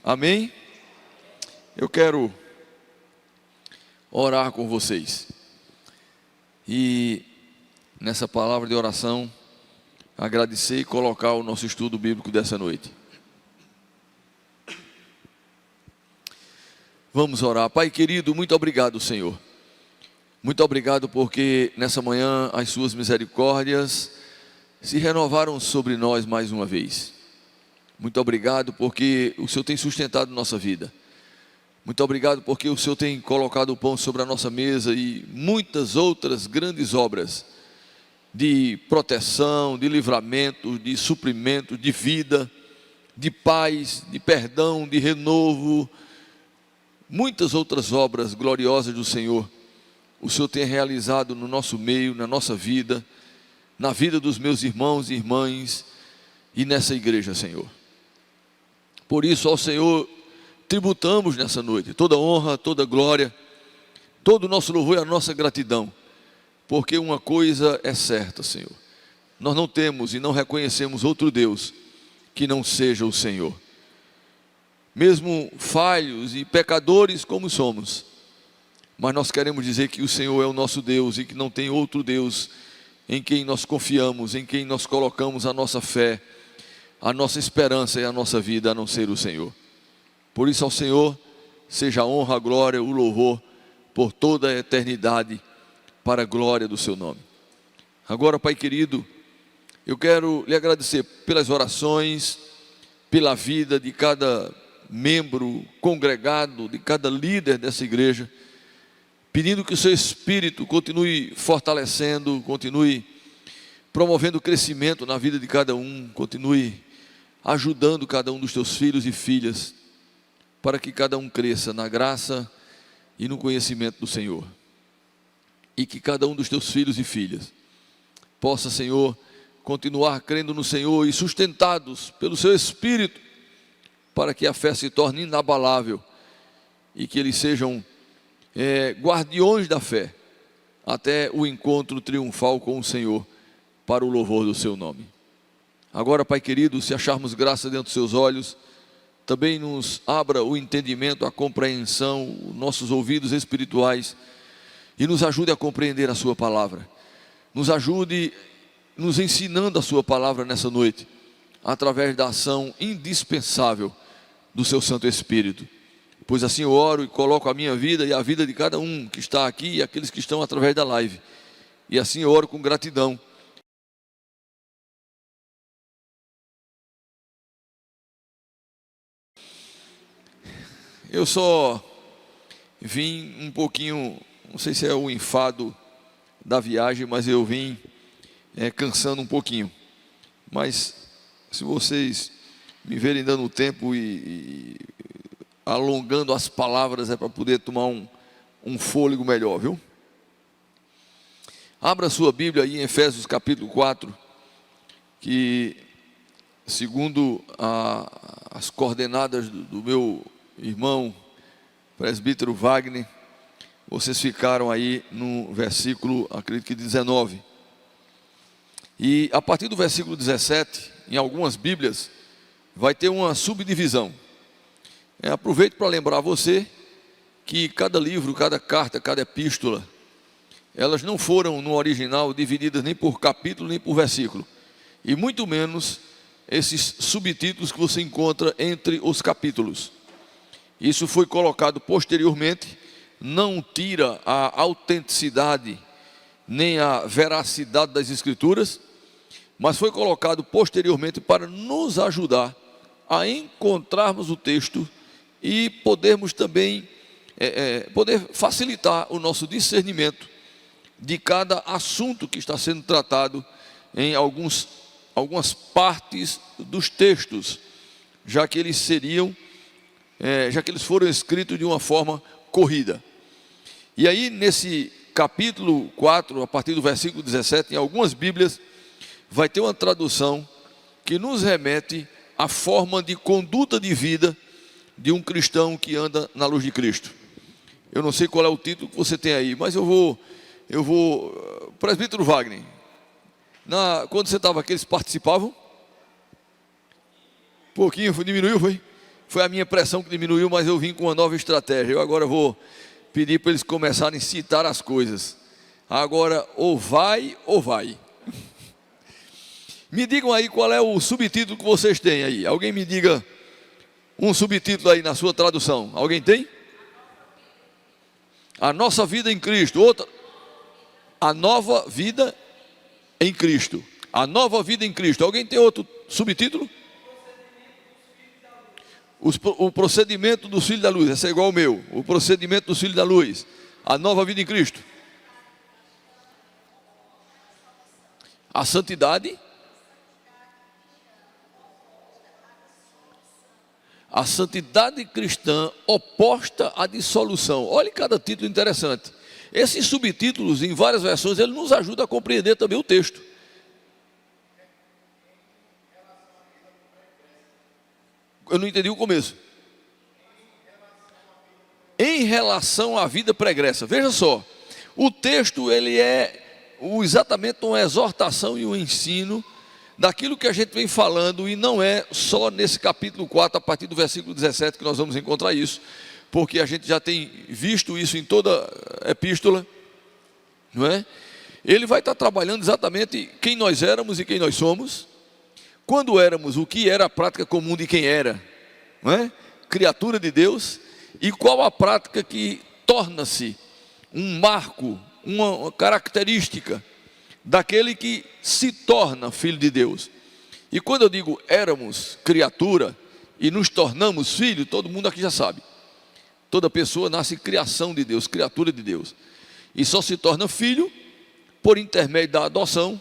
Amém? Eu quero orar com vocês. E nessa palavra de oração, agradecer e colocar o nosso estudo bíblico dessa noite. Vamos orar. Pai querido, muito obrigado, Senhor. Muito obrigado porque nessa manhã as suas misericórdias se renovaram sobre nós mais uma vez. Muito obrigado porque o Senhor tem sustentado nossa vida. Muito obrigado porque o Senhor tem colocado o pão sobre a nossa mesa e muitas outras grandes obras de proteção, de livramento, de suprimento, de vida, de paz, de perdão, de renovo. Muitas outras obras gloriosas do Senhor o Senhor tem realizado no nosso meio, na nossa vida, na vida dos meus irmãos e irmãs e nessa igreja, Senhor. Por isso ao Senhor tributamos nessa noite toda honra, toda glória, todo o nosso louvor e a nossa gratidão, porque uma coisa é certa, Senhor: nós não temos e não reconhecemos outro Deus que não seja o Senhor. Mesmo falhos e pecadores como somos, mas nós queremos dizer que o Senhor é o nosso Deus e que não tem outro Deus em quem nós confiamos, em quem nós colocamos a nossa fé, a nossa esperança e a nossa vida, a não ser o Senhor. Por isso ao Senhor seja a honra, a glória, o louvor por toda a eternidade, para a glória do seu nome. Agora, Pai querido, eu quero lhe agradecer pelas orações, pela vida de cada membro congregado, de cada líder dessa igreja, pedindo que o seu Espírito continue fortalecendo, continue promovendo o crescimento na vida de cada um, continue ajudando cada um dos teus filhos e filhas, para que cada um cresça na graça e no conhecimento do Senhor, e que cada um dos teus filhos e filhas possa, Senhor, continuar crendo no Senhor e sustentados pelo seu Espírito, para que a fé se torne inabalável e que eles sejam guardiões da fé até o encontro triunfal com o Senhor, para o louvor do seu nome. Agora, Pai querido, se acharmos graça dentro dos seus olhos, também nos abra o entendimento, a compreensão, os nossos ouvidos espirituais, e nos ajude a compreender a sua palavra. Nos ajude nos ensinando a sua palavra nessa noite, através da ação indispensável do seu Santo Espírito. Pois assim eu oro e coloco a minha vida e a vida de cada um que está aqui e aqueles que estão através da live. E assim eu oro com gratidão. Eu só vim um pouquinho, não sei se é o enfado da viagem, mas eu vim cansando um pouquinho. Mas se vocês me verem dando tempo e alongando as palavras, é para poder tomar um fôlego melhor, viu? Abra sua Bíblia aí em Efésios capítulo 4, que segundo as coordenadas do meu irmão presbítero Wagner, vocês ficaram aí no versículo, acredito que 19. E a partir do versículo 17, em algumas Bíblias, vai ter uma subdivisão. Aproveito para lembrar você que cada livro, cada carta, cada epístola, elas não foram no original divididas nem por capítulo, nem por versículo, e muito menos esses subtítulos que você encontra entre os capítulos. Isso foi colocado posteriormente, não tira a autenticidade nem a veracidade das Escrituras, mas foi colocado posteriormente para nos ajudar a encontrarmos o texto e podermos também poder facilitar o nosso discernimento de cada assunto que está sendo tratado em algumas partes dos textos, já que eles foram escritos de uma forma corrida. E aí nesse capítulo 4, a partir do versículo 17, em algumas Bíblias, vai ter uma tradução que nos remete à forma de conduta de vida de um cristão que anda na luz de Cristo. Eu não sei qual é o título que você tem aí, mas eu vou, presbítero Wagner, quando você estava aqui, eles participavam? Pouquinho, diminuiu, foi? Foi a minha pressão que diminuiu, mas eu vim com uma nova estratégia. Eu agora vou pedir para eles começarem a citar as coisas. Agora, ou vai, ou vai. Me digam aí qual é o subtítulo que vocês têm aí. Alguém me diga um subtítulo aí na sua tradução. Alguém tem? A nossa vida em Cristo. Outra. A nova vida em Cristo. A nova vida em Cristo. Alguém tem outro subtítulo? O procedimento dos filhos da luz. Esse é igual ao meu. O procedimento dos filhos da luz. A nova vida em Cristo. A santidade. A santidade cristã oposta à dissolução. Olha cada título interessante. Esses subtítulos, em várias versões, ele nos ajuda a compreender também o texto. Eu não entendi o começo. Em relação à vida pregressa. Veja só, o texto ele é exatamente uma exortação e um ensino daquilo que a gente vem falando, e não é só nesse capítulo 4, a partir do versículo 17, que nós vamos encontrar isso, porque a gente já tem visto isso em toda a epístola, não é? Ele vai estar trabalhando exatamente quem nós éramos e quem nós somos, quando éramos, o que era a prática comum de quem era, não é? Criatura de Deus, e qual a prática que torna-se um marco, uma característica daquele que se torna filho de Deus. E quando eu digo éramos criatura e nos tornamos filho, todo mundo aqui já sabe. Toda pessoa nasce criação de Deus, criatura de Deus. E só se torna filho por intermédio da adoção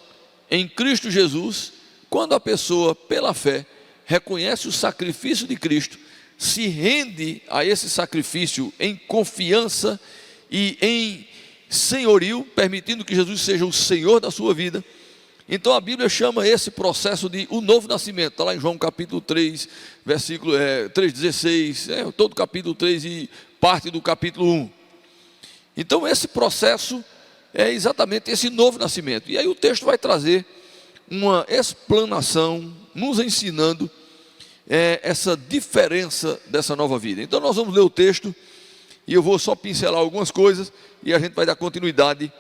em Cristo Jesus, quando a pessoa, pela fé, reconhece o sacrifício de Cristo, se rende a esse sacrifício em confiança e em senhorio, permitindo que Jesus seja o Senhor da sua vida. Então a Bíblia chama esse processo de o novo nascimento. Está lá em João capítulo 3, versículo 3,16, todo o capítulo 3 e parte do capítulo 1. Então esse processo é exatamente esse novo nascimento. E aí o texto vai trazer uma explanação, nos ensinando essa diferença dessa nova vida. Então nós vamos ler o texto, e eu vou só pincelar algumas coisas, e a gente vai dar continuidade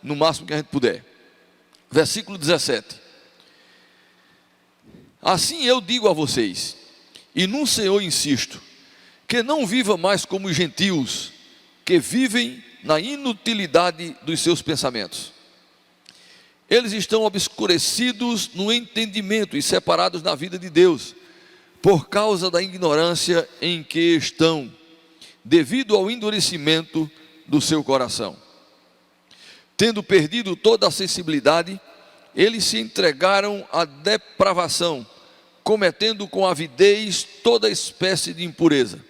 no máximo que a gente puder. Versículo 17. Assim eu digo a vocês, e no Senhor insisto, que não viva mais como os gentios, que vivem na inutilidade dos seus pensamentos. Eles estão obscurecidos no entendimento e separados da vida de Deus, por causa da ignorância em que estão, devido ao endurecimento do seu coração. Tendo perdido toda a sensibilidade, eles se entregaram à depravação, cometendo com avidez toda espécie de impureza.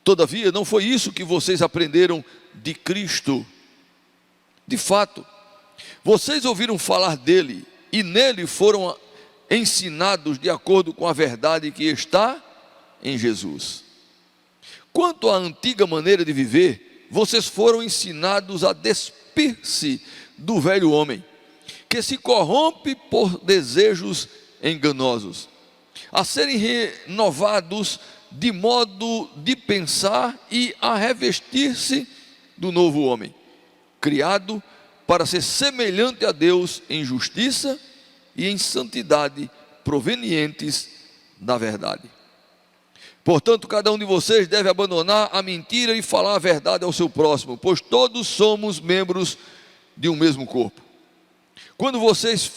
Todavia, não foi isso que vocês aprenderam de Cristo. De fato, vocês ouviram falar dele, e nele foram ensinados de acordo com a verdade que está em Jesus. Quanto à antiga maneira de viver, vocês foram ensinados a despir-se do velho homem, que se corrompe por desejos enganosos, a serem renovados de modo de pensar e a revestir-se do novo homem, criado para ser semelhante a Deus em justiça e em santidade provenientes da verdade. Portanto, cada um de vocês deve abandonar a mentira e falar a verdade ao seu próximo, pois todos somos membros de um mesmo corpo. Quando vocês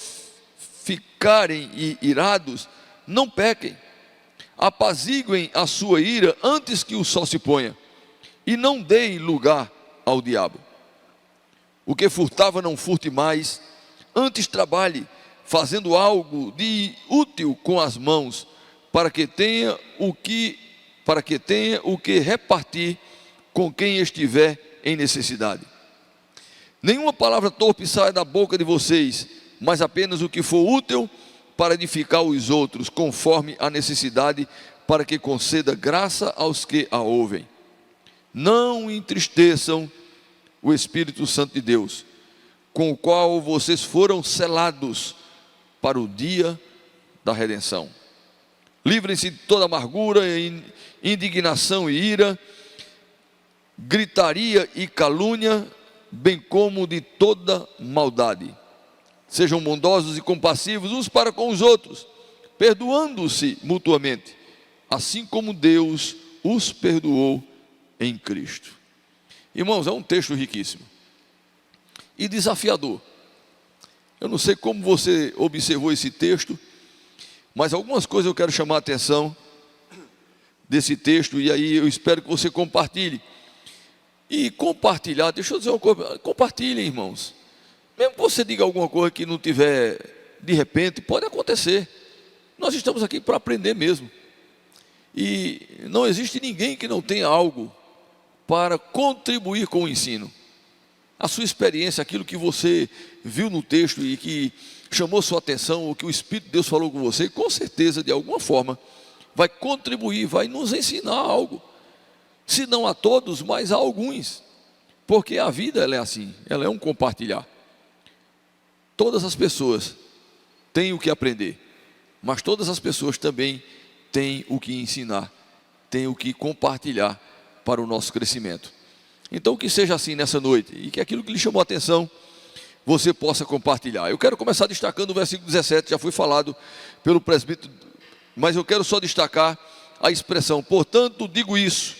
ficarem irados, não pequem, apaziguem a sua ira antes que o sol se ponha, e não deem lugar ao diabo. O que furtava não furte mais, antes trabalhe, fazendo algo de útil com as mãos, para que tenha o que repartir com quem estiver em necessidade. Nenhuma palavra torpe saia da boca de vocês, mas apenas o que for útil para edificar os outros, conforme a necessidade, para que conceda graça aos que a ouvem. Não entristeçam o Espírito Santo de Deus, com o qual vocês foram selados para o dia da redenção. Livrem-se de toda amargura, indignação e ira, gritaria e calúnia, bem como de toda maldade. Sejam bondosos e compassivos uns para com os outros, perdoando-se mutuamente, assim como Deus os perdoou em Cristo. Irmãos, é um texto riquíssimo e desafiador. Eu não sei como você observou esse texto, mas algumas coisas eu quero chamar a atenção desse texto, e aí eu espero que você compartilhe. E compartilhar, deixa eu dizer uma coisa, compartilhem, irmãos. Mesmo que você diga alguma coisa que não tiver, de repente, pode acontecer. Nós estamos aqui para aprender mesmo. E não existe ninguém que não tenha algo para contribuir com o ensino. A sua experiência, aquilo que você viu no texto e que chamou sua atenção, o que o Espírito de Deus falou com você, com certeza, de alguma forma, vai contribuir, vai nos ensinar algo. Se não a todos, mas a alguns. Porque a vida, ela é assim, ela é um compartilhar. Todas as pessoas têm o que aprender, mas todas as pessoas também têm o que ensinar, têm o que compartilhar para o nosso crescimento. Então que seja assim nessa noite, e que aquilo que lhe chamou a atenção, você possa compartilhar. Eu quero começar destacando o versículo 17, já foi falado pelo presbítero, mas eu quero só destacar a expressão: portanto digo isso,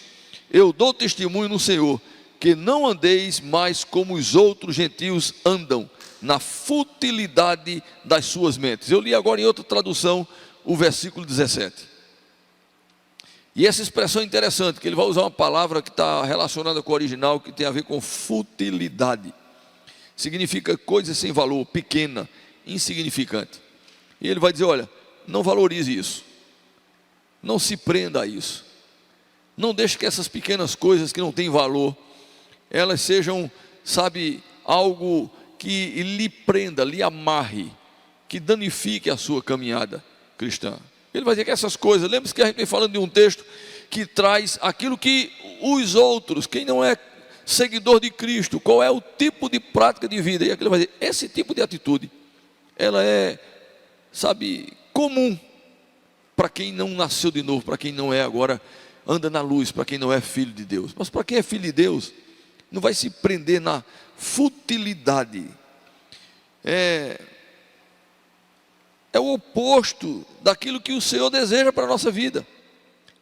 eu dou testemunho no Senhor, que não andeis mais como os outros gentios andam, na futilidade das suas mentes. Eu li agora em outra tradução o versículo 17. E essa expressão é interessante, que ele vai usar uma palavra que está relacionada com o original, que tem a ver com futilidade. Significa coisa sem valor, pequena, insignificante. E ele vai dizer: olha, não valorize isso, não se prenda a isso, não deixe que essas pequenas coisas que não têm valor, elas sejam, sabe, algo que lhe prenda, lhe amarre, que danifique a sua caminhada cristã. Ele vai dizer que essas coisas, lembre-se que a gente vem falando de um texto que traz aquilo que os outros, quem não é seguidor de Cristo, qual é o tipo de prática de vida, e aquilo vai dizer, esse tipo de atitude, ela é, sabe, comum para quem não nasceu de novo, para quem não é agora, anda na luz, para quem não é filho de Deus. Mas para quem é filho de Deus, não vai se prender na futilidade. É o oposto daquilo que o Senhor deseja para a nossa vida.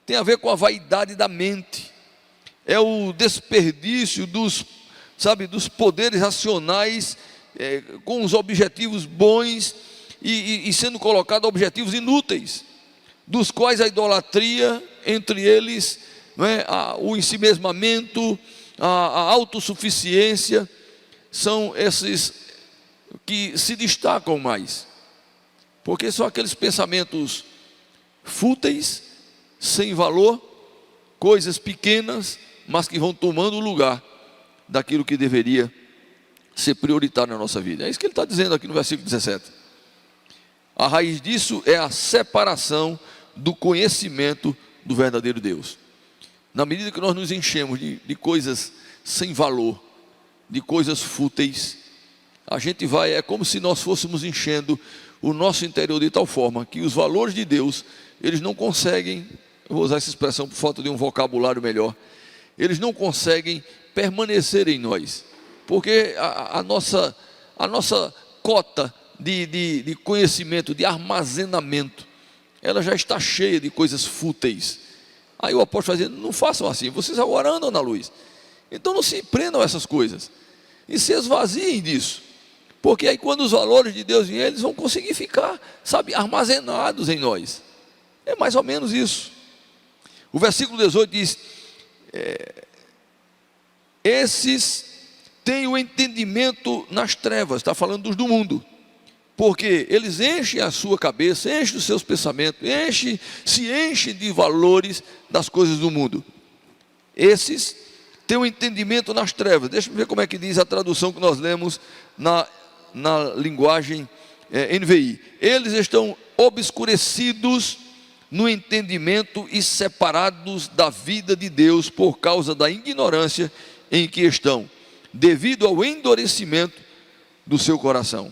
Tem a ver com a vaidade da mente, é o desperdício dos poderes racionais, com os objetivos bons e sendo colocado objetivos inúteis, dos quais a idolatria, entre eles, o ensimesmamento, a autossuficiência, são esses que se destacam mais, porque são aqueles pensamentos fúteis, sem valor, coisas pequenas, mas que vão tomando o lugar daquilo que deveria ser prioritário na nossa vida. É isso que ele está dizendo aqui no versículo 17. A raiz disso é a separação do conhecimento do verdadeiro Deus. Na medida que nós nos enchemos de coisas sem valor, de coisas fúteis, a gente vai, é como se nós fôssemos enchendo o nosso interior de tal forma que os valores de Deus, eles não conseguem, eu vou usar essa expressão por falta de um vocabulário melhor, eles não conseguem permanecer em nós, porque a nossa cota de conhecimento, de armazenamento, ela já está cheia de coisas fúteis. Aí o apóstolo vai dizer, não façam assim, vocês agora andam na luz, então não se prendam a essas coisas, e se esvaziem disso, porque aí quando os valores de Deus vierem, eles vão conseguir ficar, armazenados em nós. É mais ou menos isso. O versículo 18 diz, esses têm o entendimento nas trevas, está falando dos do mundo, porque eles enchem a sua cabeça, enchem os seus pensamentos, se enchem de valores das coisas do mundo. Esses têm o entendimento nas trevas. Deixa eu ver como é que diz a tradução que nós lemos na linguagem NVI. Eles estão obscurecidos no entendimento e separados da vida de Deus por causa da ignorância em que estão, devido ao endurecimento do seu coração.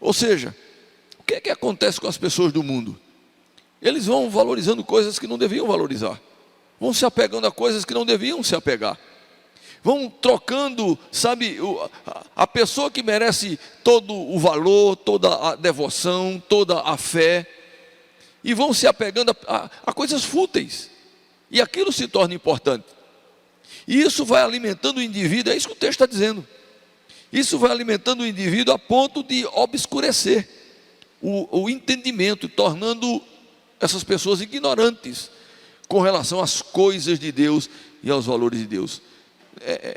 Ou seja, o que é que acontece com as pessoas do mundo? eles vão valorizando coisas que não deviam valorizar, vão se apegando a coisas que não deviam se apegar, vão trocando, sabe, a pessoa que merece todo o valor, toda a devoção, toda a fé, e vão se apegando a coisas fúteis, e aquilo se torna importante. E isso vai alimentando o indivíduo, é isso que o texto está dizendo. Isso vai alimentando o indivíduo a ponto de obscurecer o entendimento, tornando essas pessoas ignorantes com relação às coisas de Deus e aos valores de Deus.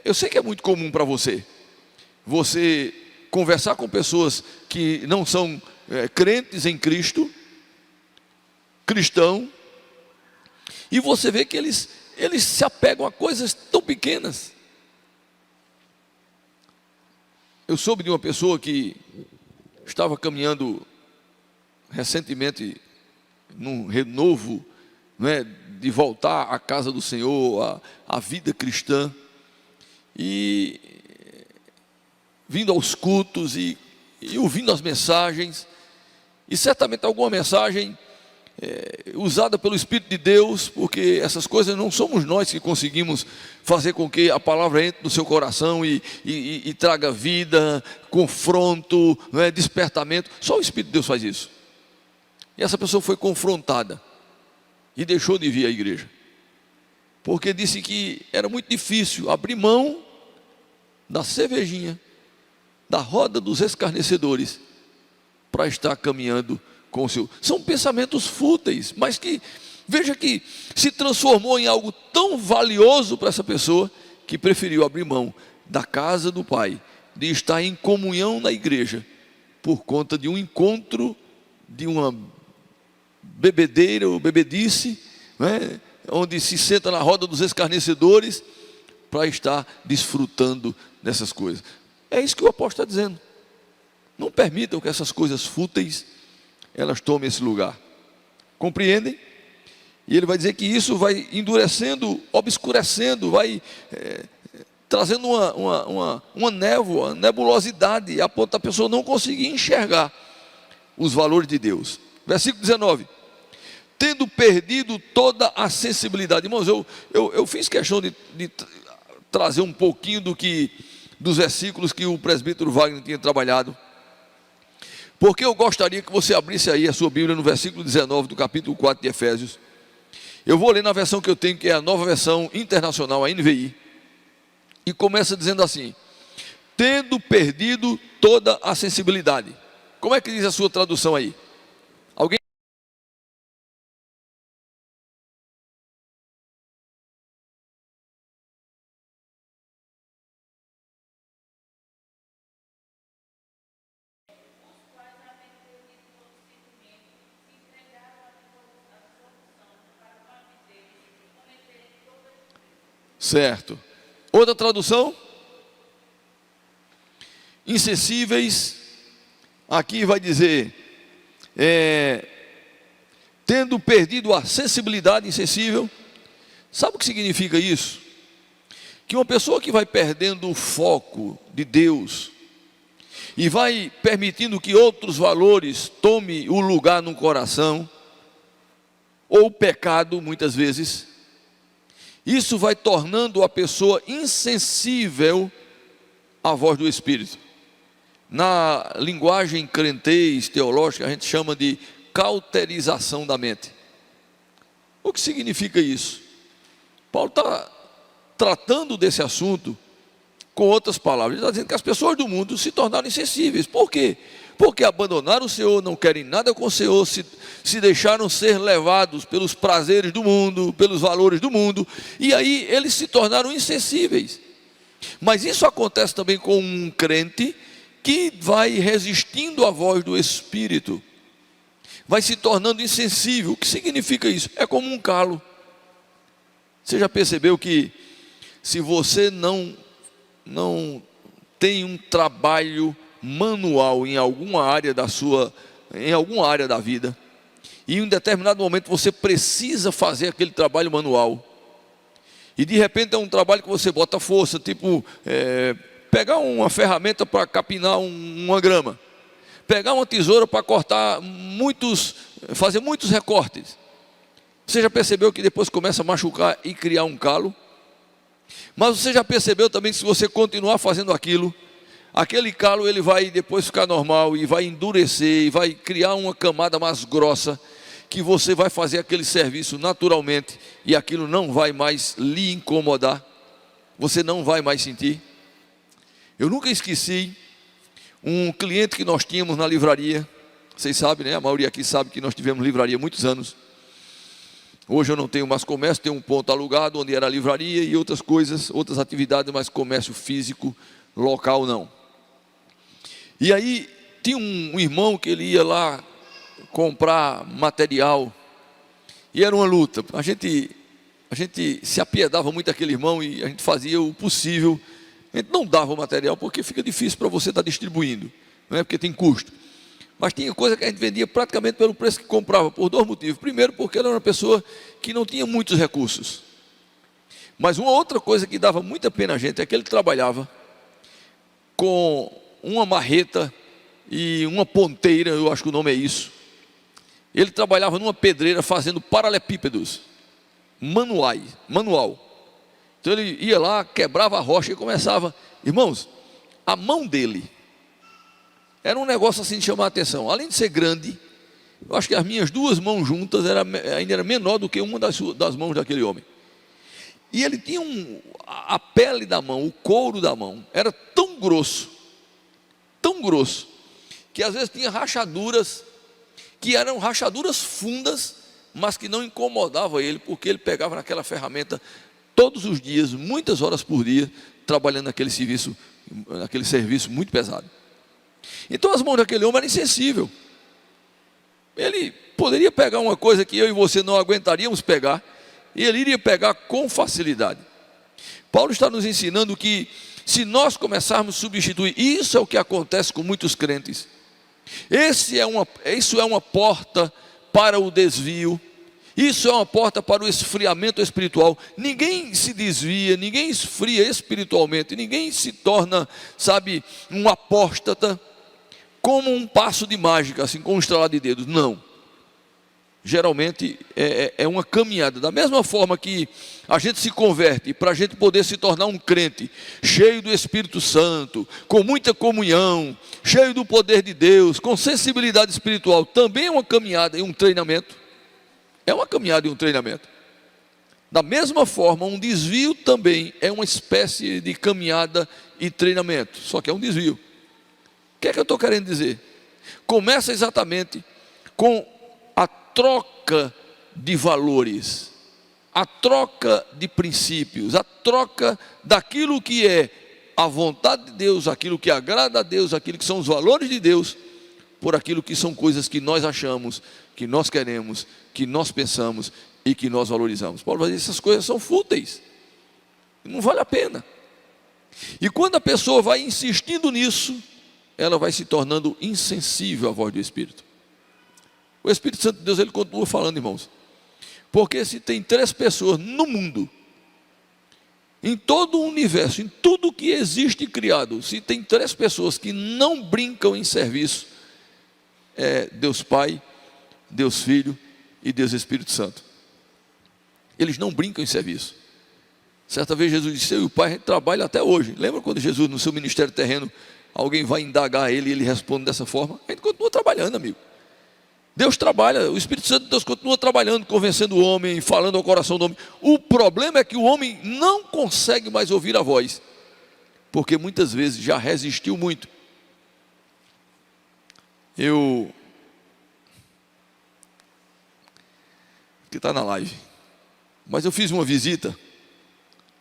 Eu sei que é muito comum para você conversar com pessoas que não são crentes em Cristo, cristão, e você vê que eles se apegam a coisas tão pequenas. Eu soube de uma pessoa que estava caminhando recentemente num renovo, de voltar à casa do Senhor, à vida cristã, e vindo aos cultos e ouvindo as mensagens, e certamente alguma mensagem usada pelo Espírito de Deus, porque essas coisas não somos nós que conseguimos fazer com que a palavra entre no seu coração e traga vida, confronto, despertamento. Só o Espírito de Deus faz isso. E essa pessoa foi confrontada e deixou de vir à igreja, porque disse que era muito difícil abrir mão da cervejinha, da roda dos escarnecedores, para estar caminhando com o seu. São pensamentos fúteis, mas que, veja que se transformou em algo tão valioso para essa pessoa, que preferiu abrir mão da casa do Pai, de estar em comunhão na igreja, por conta de um encontro, de uma bebedeira ou bebedice, onde se senta na roda dos escarnecedores, para estar desfrutando dessas coisas. É isso que o apóstolo está dizendo. Não permitam que essas coisas fúteis elas tomem esse lugar. Compreendem? E ele vai dizer que isso vai endurecendo, obscurecendo, vai trazendo uma névoa, uma nebulosidade, a ponto da pessoa não conseguir enxergar os valores de Deus. Versículo 19: tendo perdido toda a sensibilidade. Irmãos, eu fiz questão de trazer um pouquinho dos versículos que o presbítero Wagner tinha trabalhado, porque eu gostaria que você abrisse aí a sua Bíblia no versículo 19 do capítulo 4 de Efésios. Eu vou ler na versão que eu tenho, que é a Nova Versão Internacional, a NVI, e começa dizendo assim: tendo perdido toda a sensibilidade. Como é que diz a sua tradução aí? Alguém? Certo. Outra tradução? Insensíveis. Aqui vai dizer, tendo perdido a sensibilidade, insensível. Sabe o que significa isso? Que uma pessoa que vai perdendo o foco de Deus e vai permitindo que outros valores tomem o lugar no coração, ou o pecado, muitas vezes, isso vai tornando a pessoa insensível à voz do Espírito. Na linguagem crentez teológica, a gente chama de cauterização da mente. O que significa isso? Paulo está tratando desse assunto com outras palavras. Ele está dizendo que as pessoas do mundo se tornaram insensíveis. Por quê? Porque abandonaram o Senhor, não querem nada com o Senhor, se deixaram ser levados pelos prazeres do mundo, pelos valores do mundo, e aí eles se tornaram insensíveis. Mas isso acontece também com um crente que vai resistindo à voz do Espírito, vai se tornando insensível. O que significa isso? É como um calo. Você já percebeu que se você não tem um trabalho manual em alguma área da vida, e em um determinado momento você precisa fazer aquele trabalho manual, e de repente é um trabalho que você bota força, tipo pegar uma ferramenta para capinar uma grama, pegar uma tesoura para cortar muitos fazer muitos recortes. Você já percebeu que depois começa a machucar e criar um calo? Mas você já percebeu também que se você continuar fazendo aquilo, aquele calo ele vai depois ficar normal e vai endurecer e vai criar uma camada mais grossa, que você vai fazer aquele serviço naturalmente e aquilo não vai mais lhe incomodar, você não vai mais sentir. Eu nunca esqueci um cliente que nós tínhamos na livraria. Vocês sabem, né? A maioria aqui sabe que nós tivemos livraria há muitos anos. Hoje eu não tenho mais comércio, tenho um ponto alugado onde era a livraria e outras coisas, outras atividades, mas comércio físico, local não. E aí tinha um irmão que ele ia lá comprar material e era uma luta. A gente se apiedava muito daquele irmão e a gente fazia o possível. A gente não dava o material porque fica difícil para você estar distribuindo, não é? Porque tem custo. Mas tinha coisa que a gente vendia praticamente pelo preço que comprava, por dois motivos. Primeiro, porque ele era uma pessoa que não tinha muitos recursos. Mas uma outra coisa que dava muita pena a gente é que ele trabalhava com uma marreta e uma ponteira, eu acho que o nome é isso. Ele trabalhava numa pedreira fazendo paralelepípedos, manual. Então ele ia lá, quebrava a rocha e começava. Irmãos, a mão dele era um negócio assim de chamar a atenção. Além de ser grande, eu acho que as minhas duas mãos juntas ainda era menor do que uma das mãos daquele homem. E ele tinha a pele da mão, o couro da mão, era tão grosso, que às vezes tinha rachaduras, que eram rachaduras fundas, mas que não incomodavam ele, porque ele pegava naquela ferramenta todos os dias, muitas horas por dia, trabalhando naquele serviço muito pesado. Então as mãos daquele homem eram insensíveis. Ele poderia pegar uma coisa que eu e você não aguentaríamos pegar, e ele iria pegar com facilidade. Paulo está nos ensinando que se nós começarmos a substituir, isso é o que acontece com muitos crentes. Isso é uma porta para o desvio. Isso é uma porta para o esfriamento espiritual. Ninguém se desvia, ninguém esfria espiritualmente, ninguém se torna, um apóstata como um passo de mágica, assim, com um estralar de dedos. Não. Geralmente é uma caminhada. Da mesma forma que a gente se converte para a gente poder se tornar um crente cheio do Espírito Santo, com muita comunhão, cheio do poder de Deus, com sensibilidade espiritual, também é uma caminhada e um treinamento. É uma caminhada e um treinamento. Da mesma forma, um desvio também é uma espécie de caminhada e treinamento, só que é um desvio. O que é que eu estou querendo dizer? Começa exatamente com a troca de valores, a troca de princípios, a troca daquilo que é a vontade de Deus, aquilo que agrada a Deus, aquilo que são os valores de Deus, por aquilo que são coisas que nós achamos, que nós queremos, que nós pensamos e que nós valorizamos. Paulo vai dizer, essas coisas são fúteis, não vale a pena. E quando a pessoa vai insistindo nisso, ela vai se tornando insensível à voz do Espírito. O Espírito Santo de Deus, ele continua falando, irmãos, porque se tem 3 pessoas no mundo, em todo o universo, em tudo que existe criado, se tem 3 pessoas que não brincam em serviço, é Deus Pai, Deus Filho e Deus Espírito Santo. Eles não brincam em serviço. Certa vez Jesus disse, eu e o Pai a gente trabalha até hoje. Lembra quando Jesus no seu ministério terreno, alguém vai indagar ele e ele responde dessa forma? A gente continua trabalhando, amigo. Deus trabalha, o Espírito Santo de Deus continua trabalhando, convencendo o homem, falando ao coração do homem. O problema é que o homem não consegue mais ouvir a voz, porque muitas vezes já resistiu muito. Que está na live, mas eu fiz uma visita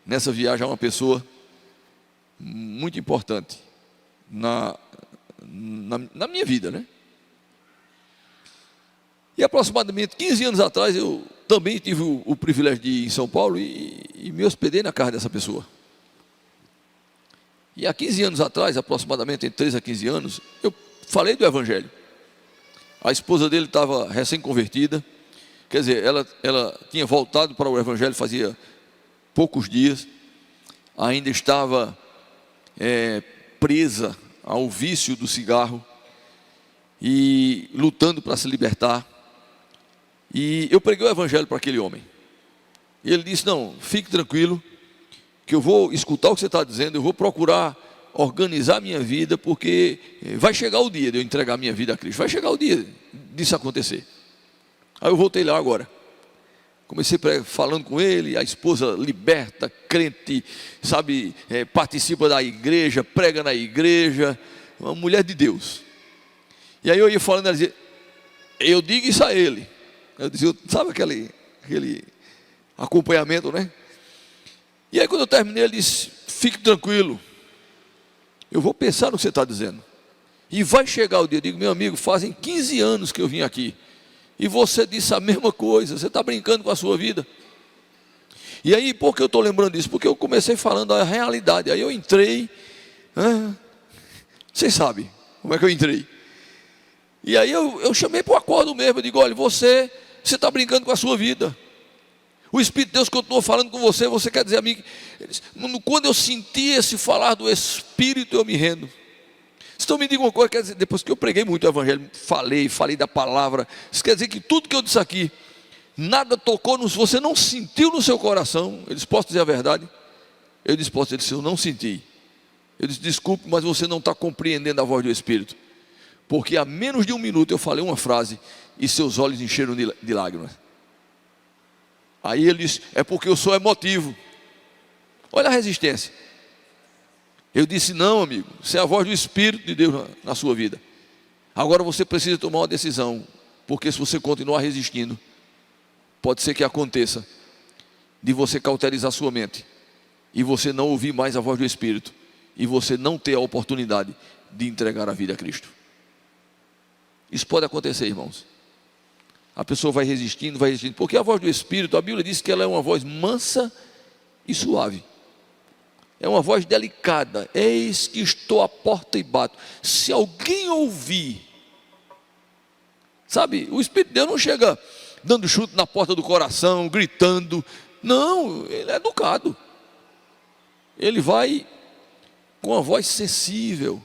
nessa viagem a uma pessoa muito importante na minha vida, né? E aproximadamente 15 anos atrás eu também tive o privilégio de ir em São Paulo e me hospedei na casa dessa pessoa. E há 15 anos atrás, aproximadamente entre 13 a 15 anos, eu falei do Evangelho. A esposa dele estava recém-convertida, quer dizer, ela tinha voltado para o Evangelho fazia poucos dias, ainda estava presa ao vício do cigarro e lutando para se libertar. E eu preguei o evangelho para aquele homem. E ele disse: não, fique tranquilo, que eu vou escutar o que você está dizendo, eu vou procurar organizar a minha vida, porque vai chegar o dia de eu entregar a minha vida a Cristo, vai chegar o dia disso acontecer. Aí eu voltei lá agora, comecei falando com ele, a esposa liberta, crente, sabe, participa da igreja, prega na igreja, uma mulher de Deus. E aí eu ia falando, ela dizia: eu digo isso a ele. Eu dizia, sabe aquele acompanhamento, né? E aí quando eu terminei, ele disse: fique tranquilo, eu vou pensar no que você está dizendo, e vai chegar o dia. Eu digo: meu amigo, fazem 15 anos que eu vim aqui, e você disse a mesma coisa, você está brincando com a sua vida. E aí, por que eu estou lembrando disso? Porque eu comecei falando a realidade. Aí eu entrei, vocês sabem como é que eu entrei. E aí eu chamei para o acordo mesmo. Eu digo: olha, você está brincando com a sua vida. O Espírito de Deus continuou falando com você. Você quer dizer a mim? Quando eu senti esse falar do Espírito, eu me rendo. Então me diga uma coisa, quer dizer, depois que eu preguei muito o Evangelho, falei da palavra, isso quer dizer que tudo que eu disse aqui, nada tocou, você não sentiu no seu coração? Eu disse: posso dizer a verdade? Eu disse: posso. Ele disse: eu não senti. Eu disse: desculpe, mas você não está compreendendo a voz do Espírito, porque há menos de um minuto eu falei uma frase e seus olhos encheram de lágrimas. Aí ele disse: é porque eu sou emotivo. Olha a resistência. Eu disse: não, amigo, isso é a voz do Espírito de Deus na sua vida. Agora você precisa tomar uma decisão, porque se você continuar resistindo, pode ser que aconteça de você cauterizar sua mente, e você não ouvir mais a voz do Espírito, e você não ter a oportunidade de entregar a vida a Cristo. Isso pode acontecer, irmãos. A pessoa vai resistindo, porque a voz do Espírito, a Bíblia diz que ela é uma voz mansa e suave. É uma voz delicada. Eis que estou à porta e bato. Se alguém ouvir, sabe, o Espírito de Deus não chega dando chute na porta do coração, gritando. Não, ele é educado. Ele vai com uma voz sensível.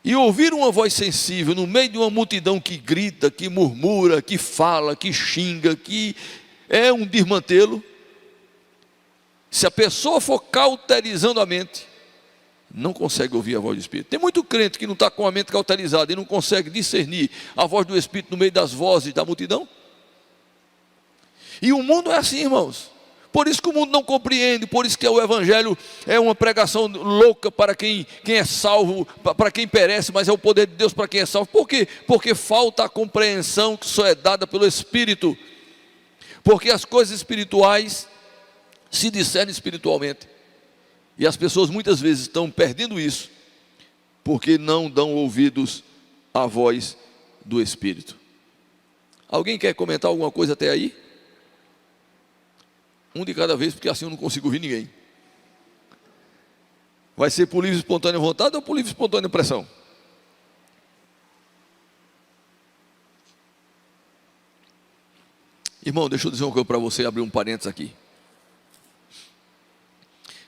E ouvir uma voz sensível no meio de uma multidão que grita, que murmura, que fala, que xinga, que é um desmantelo. Se a pessoa for cauterizando a mente, não consegue ouvir a voz do Espírito. Tem muito crente que não está com a mente cauterizada e não consegue discernir a voz do Espírito no meio das vozes da multidão. E o mundo é assim, irmãos. Por isso que o mundo não compreende, por isso que o Evangelho é uma pregação louca para quem é salvo, para quem perece, mas é o poder de Deus para quem é salvo. Por quê? Porque falta a compreensão que só é dada pelo Espírito. Porque as coisas espirituais se discernem espiritualmente. E as pessoas muitas vezes estão perdendo isso, porque não dão ouvidos à voz do Espírito. Alguém quer comentar alguma coisa até aí? Um de cada vez, porque assim eu não consigo ouvir ninguém. Vai ser por livre e espontânea vontade ou por livre e espontânea pressão? Irmão, deixa eu dizer uma coisa para você, abrir um parênteses aqui.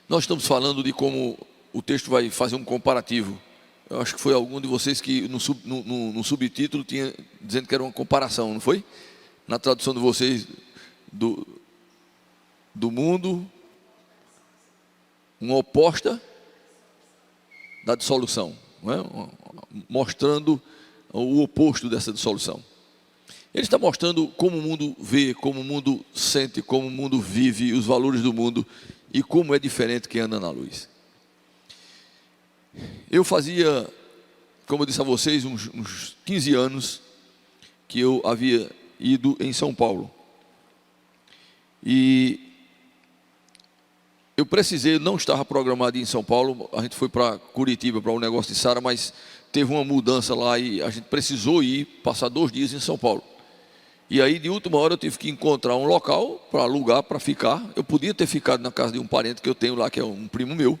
Nós estamos falando de como o texto vai fazer um comparativo. Eu acho que foi algum de vocês que no subtítulo tinha dizendo que era uma comparação, não foi? Na tradução de vocês do mundo, uma oposta da dissolução, não é? Mostrando o oposto dessa dissolução. Ele está mostrando como o mundo vê, como o mundo sente, como o mundo vive, os valores do mundo e como é diferente quem anda na luz. Eu fazia, como eu disse a vocês, uns 15 anos que eu havia ido em São Paulo. E eu precisei, não estava programado em São Paulo, a gente foi para Curitiba para um negócio de Sara, mas teve uma mudança lá e a gente precisou ir, passar 2 dias em São Paulo. E aí de última hora eu tive que encontrar um local para alugar, para ficar. Eu podia ter ficado na casa de um parente que eu tenho lá, que é um primo meu,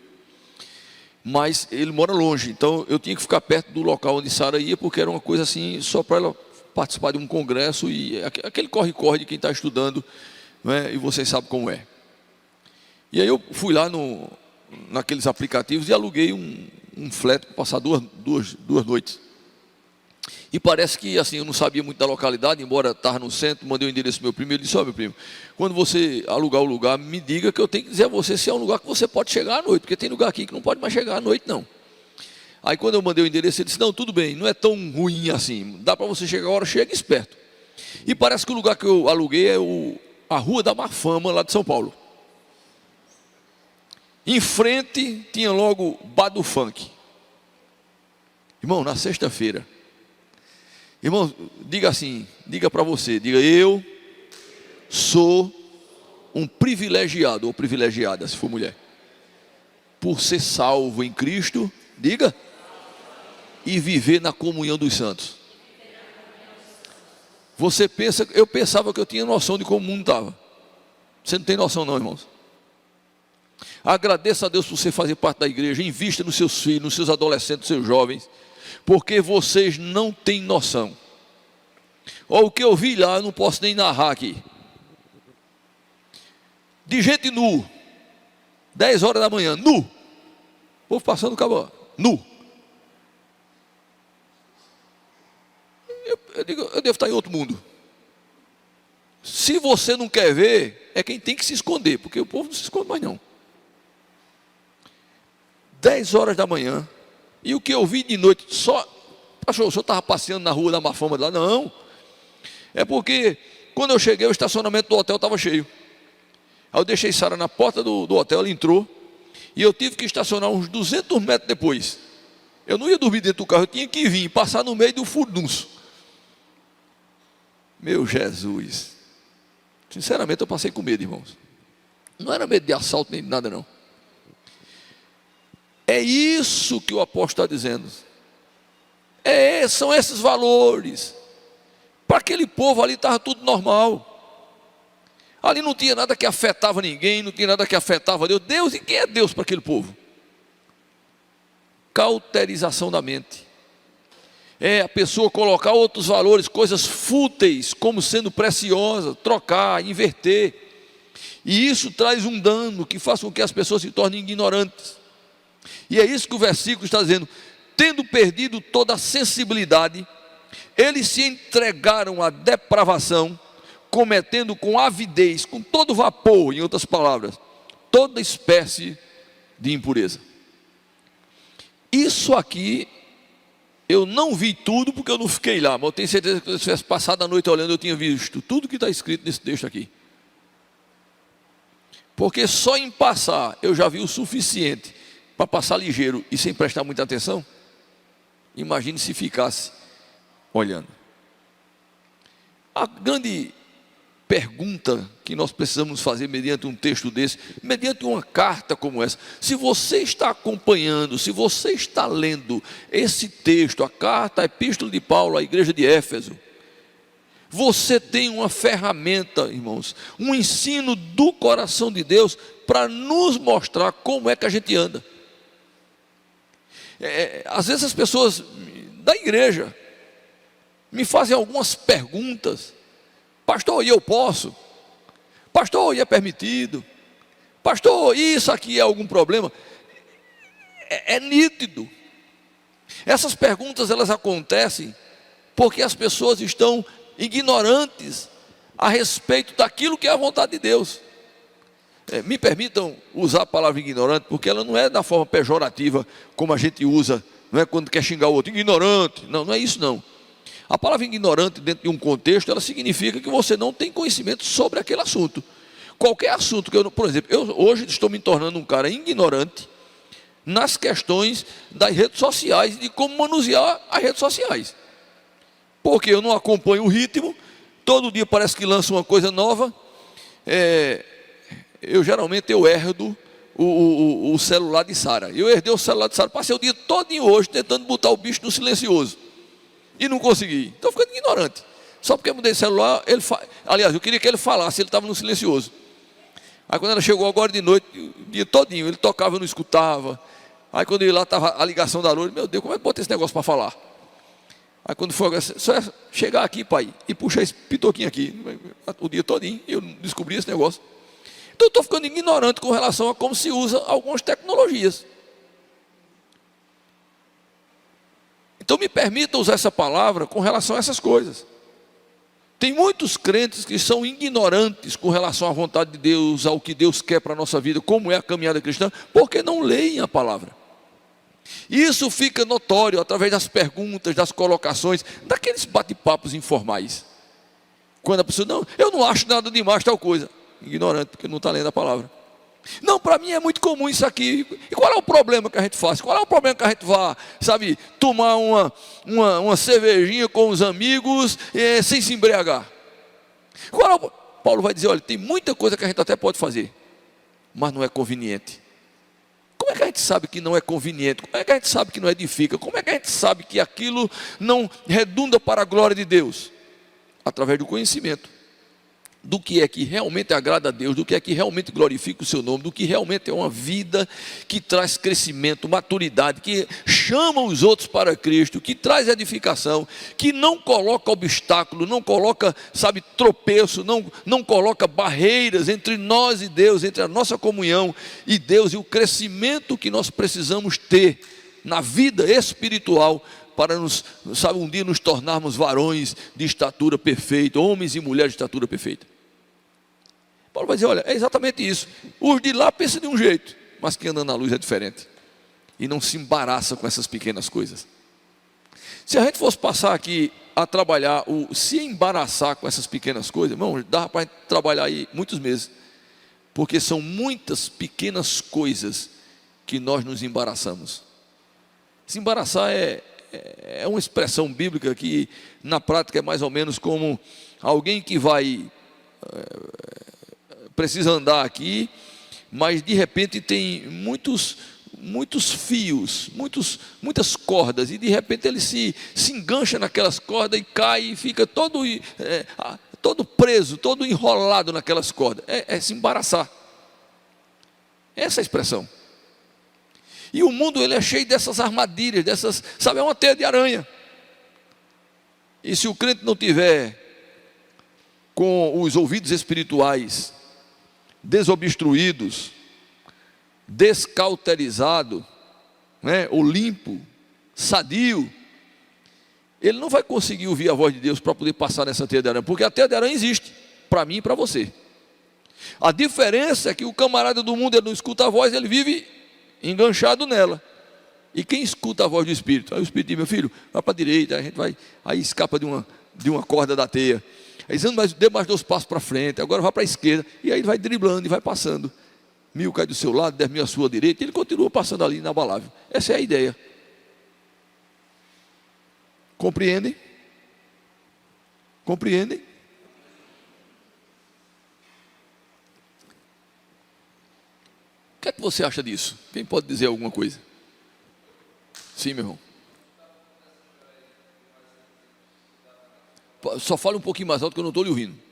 mas ele mora longe, então eu tinha que ficar perto do local onde Sara ia, porque era uma coisa assim, só para ela participar de um congresso, e aquele corre-corre de quem está estudando, né, e vocês sabem como é. E aí eu fui lá naqueles aplicativos e aluguei um flat para passar duas noites. E parece que assim, eu não sabia muito da localidade, embora estava no centro, mandei o endereço do meu primo, ele disse: ó, meu primo, quando você alugar o lugar, me diga que eu tenho que dizer a você se é um lugar que você pode chegar à noite, porque tem lugar aqui que não pode mais chegar à noite, não. Aí quando eu mandei o endereço, ele disse: não, tudo bem, não é tão ruim assim, dá para você chegar a hora, chega esperto. E parece que o lugar que eu aluguei é a Rua da Má Fama, lá de São Paulo. Em frente tinha logo Bar do Funk. Irmão, na sexta-feira, irmão, diga assim, diga para você, diga: eu sou um privilegiado, ou privilegiada, se for mulher, por ser salvo em Cristo, diga, e viver na comunhão dos santos. Você pensa, eu pensava que eu tinha noção de como o mundo estava. Você não tem noção não, irmãos. Agradeça a Deus por você fazer parte da igreja. Invista nos seus filhos, nos seus adolescentes, nos seus jovens, porque vocês não têm noção. Olha o que eu vi lá, eu não posso nem narrar aqui. De gente nu, 10 horas da manhã, nu. O povo passando o cabo, nu. Eu digo, eu devo estar em outro mundo. Se você não quer ver, é quem tem que se esconder, porque o povo não se esconde mais não. 10 horas da manhã, e o que eu vi de noite, só, pastor, o senhor estava passeando na Rua da Má Fama lá? Não, é porque quando eu cheguei, o estacionamento do hotel estava cheio. Aí eu deixei Sara na porta do hotel, ela entrou, e eu tive que estacionar uns 200 metros depois. Eu não ia dormir dentro do carro, eu tinha que vir, passar no meio do furdunço. Meu Jesus, sinceramente eu passei com medo, irmãos. Não era medo de assalto nem de nada não. É isso que o apóstolo está dizendo. São esses valores. Para aquele povo ali estava tudo normal. Ali não tinha nada que afetava ninguém, não tinha nada que afetava Deus. Deus, e quem é Deus para aquele povo? Cauterização da mente. É a pessoa colocar outros valores, coisas fúteis, como sendo preciosas, trocar, inverter. E isso traz um dano que faz com que as pessoas se tornem ignorantes. E é isso que o versículo está dizendo: tendo perdido toda a sensibilidade, eles se entregaram à depravação, cometendo com avidez, com todo vapor, em outras palavras, toda espécie de impureza. Isso aqui, eu não vi tudo porque eu não fiquei lá, mas eu tenho certeza que se eu tivesse passado a noite olhando, eu tinha visto tudo que está escrito nesse texto aqui. Porque só em passar eu já vi o suficiente para passar ligeiro e sem prestar muita atenção. Imagine se ficasse olhando. A grande pergunta que nós precisamos fazer mediante um texto desse, mediante uma carta como essa: se você está acompanhando, se você está lendo esse texto, a carta, a epístola de Paulo à igreja de Éfeso, você tem uma ferramenta, irmãos, um ensino do coração de Deus para nos mostrar como é que a gente anda. Às vezes as pessoas da igreja me fazem algumas perguntas: pastor, e eu posso? Pastor, e é permitido? Pastor, isso aqui é algum problema? É nítido. Essas perguntas, elas acontecem porque as pessoas estão ignorantes a respeito daquilo que é a vontade de Deus. Me permitam usar a palavra ignorante, porque ela não é da forma pejorativa como a gente usa, não é quando quer xingar o outro, ignorante. Não, não é isso não. A palavra ignorante, dentro de um contexto, ela significa que você não tem conhecimento sobre aquele assunto. Qualquer assunto que eu, por exemplo, eu hoje estou me tornando um cara ignorante nas questões das redes sociais, de como manusear as redes sociais. Porque eu não acompanho o ritmo, todo dia parece que lança uma coisa nova. Eu geralmente herdo o celular de Sara. Eu herdei o celular de Sara, passei o dia todinho hoje tentando botar o bicho no silencioso e não consegui. Estou ficando ignorante. Só porque eu mudei de celular, aliás, eu queria que ele falasse, ele estava no silencioso. Aí quando ela chegou agora de noite, o dia todinho, ele tocava, eu não escutava. Aí quando ele lá estava a ligação da loura, meu Deus, como é que bota esse negócio para falar? Aí quando foi, só é chegar aqui, pai, e puxar esse pitoquinho aqui, o dia todinho, eu descobri esse negócio. Então eu estou ficando ignorante com relação a como se usa algumas tecnologias. Então me permita usar essa palavra com relação a essas coisas. Tem muitos crentes que são ignorantes com relação à vontade de Deus, ao que Deus quer para a nossa vida, como é a caminhada cristã, porque não leem a palavra. Isso fica notório através das perguntas, das colocações, daqueles bate-papos informais. Quando a pessoa, não, eu não acho nada demais tal coisa. Ignorante, porque não está lendo a palavra. Não, para mim é muito comum isso aqui. E qual é o problema que a gente faz? Qual é o problema que a gente vá, sabe, tomar uma cervejinha com os amigos sem se embriagar? Paulo vai dizer, olha, tem muita coisa que a gente até pode fazer, mas não é conveniente. Como é que a gente sabe que não é conveniente? Como é que a gente sabe que não edifica? Como é que a gente sabe que aquilo não redunda para a glória de Deus? Através do conhecimento do que é que realmente agrada a Deus, do que é que realmente glorifica o seu nome, do que realmente é uma vida que traz crescimento, maturidade, que chama os outros para Cristo, que traz edificação, que não coloca obstáculo, não coloca, sabe, tropeço, não coloca barreiras entre nós e Deus, entre a nossa comunhão e Deus, e o crescimento que nós precisamos ter na vida espiritual, para sabe, um dia nos tornarmos varões de estatura perfeita, homens e mulheres de estatura perfeita. Paulo vai dizer, olha, é exatamente isso. Os de lá pensam de um jeito, mas quem anda na luz é diferente. E não se embaraça com essas pequenas coisas. Se a gente fosse passar aqui a trabalhar, se embaraçar com essas pequenas coisas, irmão, dá para a gente trabalhar aí muitos meses. Porque são muitas pequenas coisas que nós nos embaraçamos. Se embaraçar é uma expressão bíblica que na prática é mais ou menos como alguém que precisa andar aqui, mas de repente tem muitos fios, muitas cordas, e de repente ele se engancha naquelas cordas e cai e fica todo preso, todo enrolado naquelas cordas. É se embaraçar. Essa é a expressão. E o mundo, ele é cheio dessas armadilhas, sabe, é uma teia de aranha. E se o crente não tiver com os ouvidos espirituais desobstruídos, descauterizado, né, ou limpo, sadio, ele não vai conseguir ouvir a voz de Deus para poder passar nessa teia de aranha, porque a teia de aranha existe, para mim e para você. A diferença é que o camarada do mundo, ele não escuta a voz, ele vive enganchado nela. E quem escuta a voz do Espírito? Aí o Espírito diz, meu filho, vai para a direita, a gente vai, aí escapa de uma corda da teia. Aí dizendo, mas dê mais 2 passos para frente, agora vai para a esquerda, e aí ele vai driblando e vai passando. 1000 cai do seu lado, 10.000 à sua direita, e ele continua passando ali inabalável. Essa é a ideia. Compreendem? Compreendem? O que é que você acha disso? Quem pode dizer alguma coisa? Sim, meu irmão. Só fale um pouquinho mais alto que eu não estou lhe ouvindo.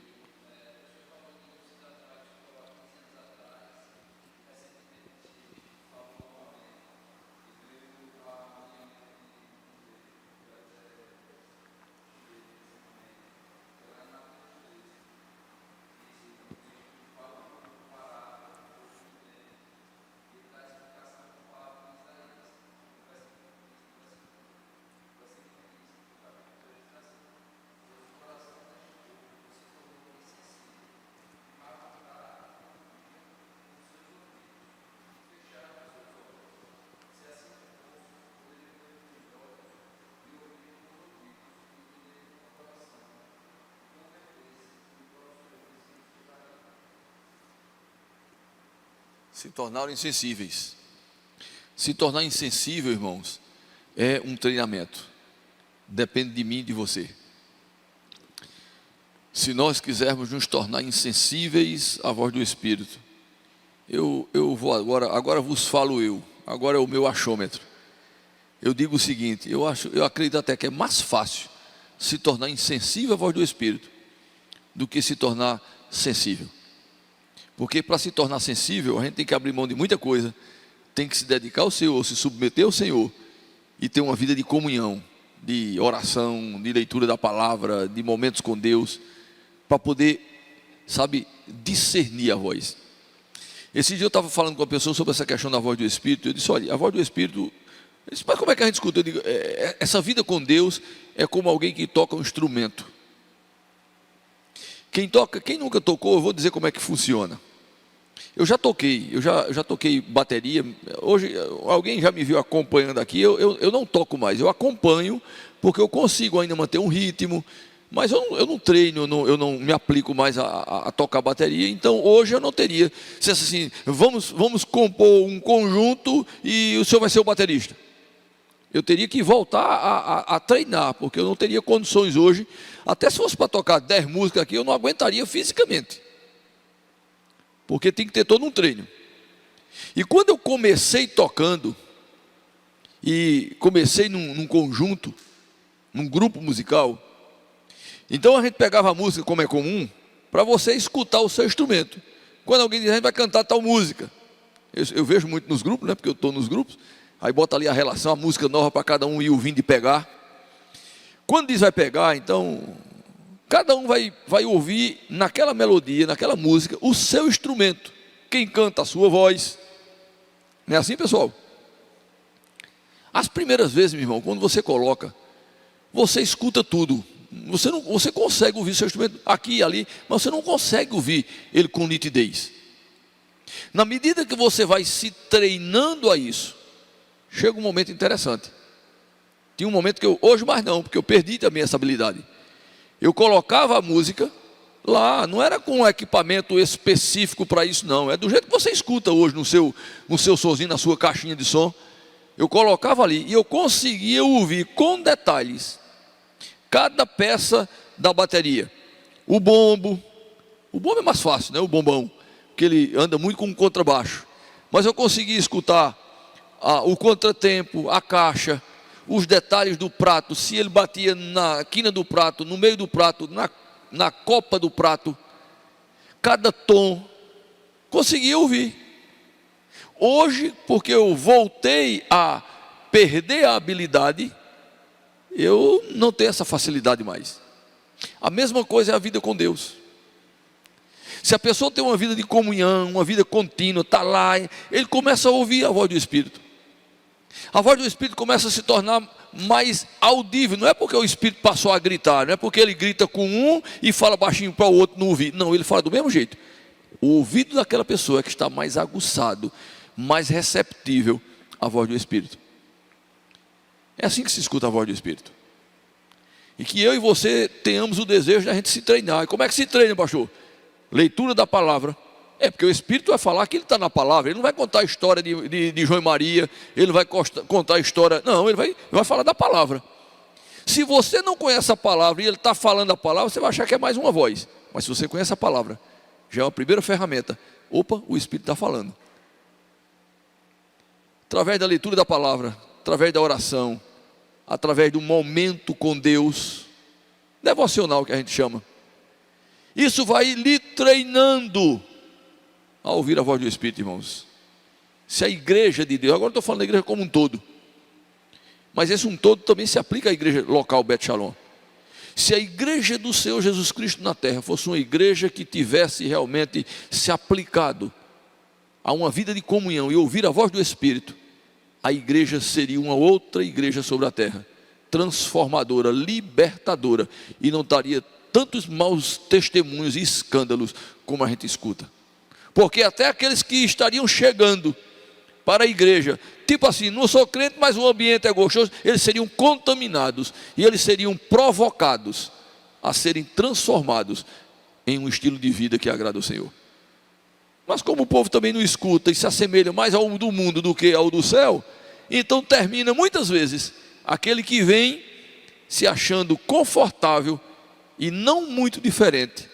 Se tornaram insensíveis. Se tornar insensível, irmãos, é um treinamento. Depende de mim e de você. Se nós quisermos nos tornar insensíveis à voz do Espírito, eu vou agora vos falo eu, agora é o meu achômetro. Eu digo o seguinte, eu acredito até que é mais fácil se tornar insensível à voz do Espírito do que se tornar sensível. Porque para se tornar sensível, a gente tem que abrir mão de muita coisa, tem que se dedicar ao Senhor, se submeter ao Senhor e ter uma vida de comunhão, de oração, de leitura da palavra, de momentos com Deus, para poder, sabe, discernir a voz. Esse dia eu estava falando com uma pessoa sobre essa questão da voz do Espírito, eu disse, olha, a voz do Espírito, Ele disse, mas como é que a gente escuta? Eu digo, essa vida com Deus é como alguém que toca um instrumento. Quem nunca tocou, eu vou dizer como é que funciona. Eu já toquei bateria. Hoje, alguém já me viu acompanhando aqui, eu não toco mais, eu acompanho, porque eu consigo ainda manter um ritmo, mas eu não treino, eu não me aplico mais a tocar bateria. Então hoje eu não teria, se assim, vamos compor um conjunto e o senhor vai ser o baterista. Eu teria que voltar a treinar, porque eu não teria condições hoje. Até se fosse para tocar 10 músicas aqui, eu não aguentaria fisicamente, porque tem que ter todo um treino. E quando eu comecei tocando, e comecei num conjunto, num grupo musical, então a gente pegava a música, como é comum, para você escutar o seu instrumento. Quando alguém diz, a gente vai cantar tal música, eu vejo muito nos grupos, né, porque eu estou nos grupos, aí bota ali a relação, a música nova para cada um ir ouvindo e pegar. Quando diz vai pegar, então, cada um vai ouvir naquela melodia, naquela música, o seu instrumento. Quem canta a sua voz. Não é assim, pessoal? As primeiras vezes, meu irmão, quando você coloca, você escuta tudo. Você consegue ouvir seu instrumento aqui e ali, mas você não consegue ouvir ele com nitidez. Na medida que você vai se treinando a isso, chega um momento interessante. Tinha um momento que hoje mais não, porque eu perdi também essa habilidade. Eu colocava a música lá, não era com um equipamento específico para isso não, é do jeito que você escuta hoje no seu sonzinho, na sua caixinha de som. Eu colocava ali e eu conseguia ouvir com detalhes cada peça da bateria. O bombo é mais fácil, né? O bombão, que ele anda muito com um contrabaixo, mas eu conseguia escutar o contratempo, a caixa, os detalhes do prato, se ele batia na quina do prato, no meio do prato, na copa do prato, cada tom, conseguia ouvir. Hoje, porque eu voltei a perder a habilidade, eu não tenho essa facilidade mais. A mesma coisa é a vida com Deus. Se a pessoa tem uma vida de comunhão, uma vida contínua, está lá, ele começa a ouvir a voz do Espírito. A voz do Espírito começa a se tornar mais audível. Não é porque o Espírito passou a gritar, não é porque ele grita com um e fala baixinho para o outro não ouvir. Não, ele fala do mesmo jeito. O ouvido daquela pessoa é que está mais aguçado, mais receptível à voz do Espírito. É assim que se escuta a voz do Espírito. E que eu e você tenhamos o desejo de a gente se treinar. E como é que se treina, pastor? Leitura da palavra. É porque o Espírito vai falar que ele está na palavra. Ele não vai contar a história de João e Maria. Ele não vai contar a história. Não, ele vai falar da palavra. Se você não conhece a palavra e ele está falando a palavra, você vai achar que é mais uma voz. Mas se você conhece a palavra, já é a primeira ferramenta. Opa, o Espírito está falando. Através da leitura da palavra, através da oração, através do momento com Deus, devocional que a gente chama. Isso vai lhe treinando a ouvir a voz do Espírito, irmãos. Se a igreja de Deus, agora estou falando da igreja como um todo, mas esse um todo também se aplica à igreja local Bet Shalom. Se a igreja do Senhor Jesus Cristo na terra fosse uma igreja que tivesse realmente se aplicado a uma vida de comunhão e ouvir a voz do Espírito, a igreja seria uma outra igreja sobre a terra, transformadora, libertadora, e não daria tantos maus testemunhos e escândalos como a gente escuta. Porque até aqueles que estariam chegando para a igreja, tipo assim, não sou crente, mas o ambiente é gostoso, eles seriam contaminados e eles seriam provocados a serem transformados em um estilo de vida que agrada ao Senhor. Mas como o povo também não escuta e se assemelha mais ao do mundo do que ao do céu, então termina muitas vezes aquele que vem se achando confortável e não muito diferente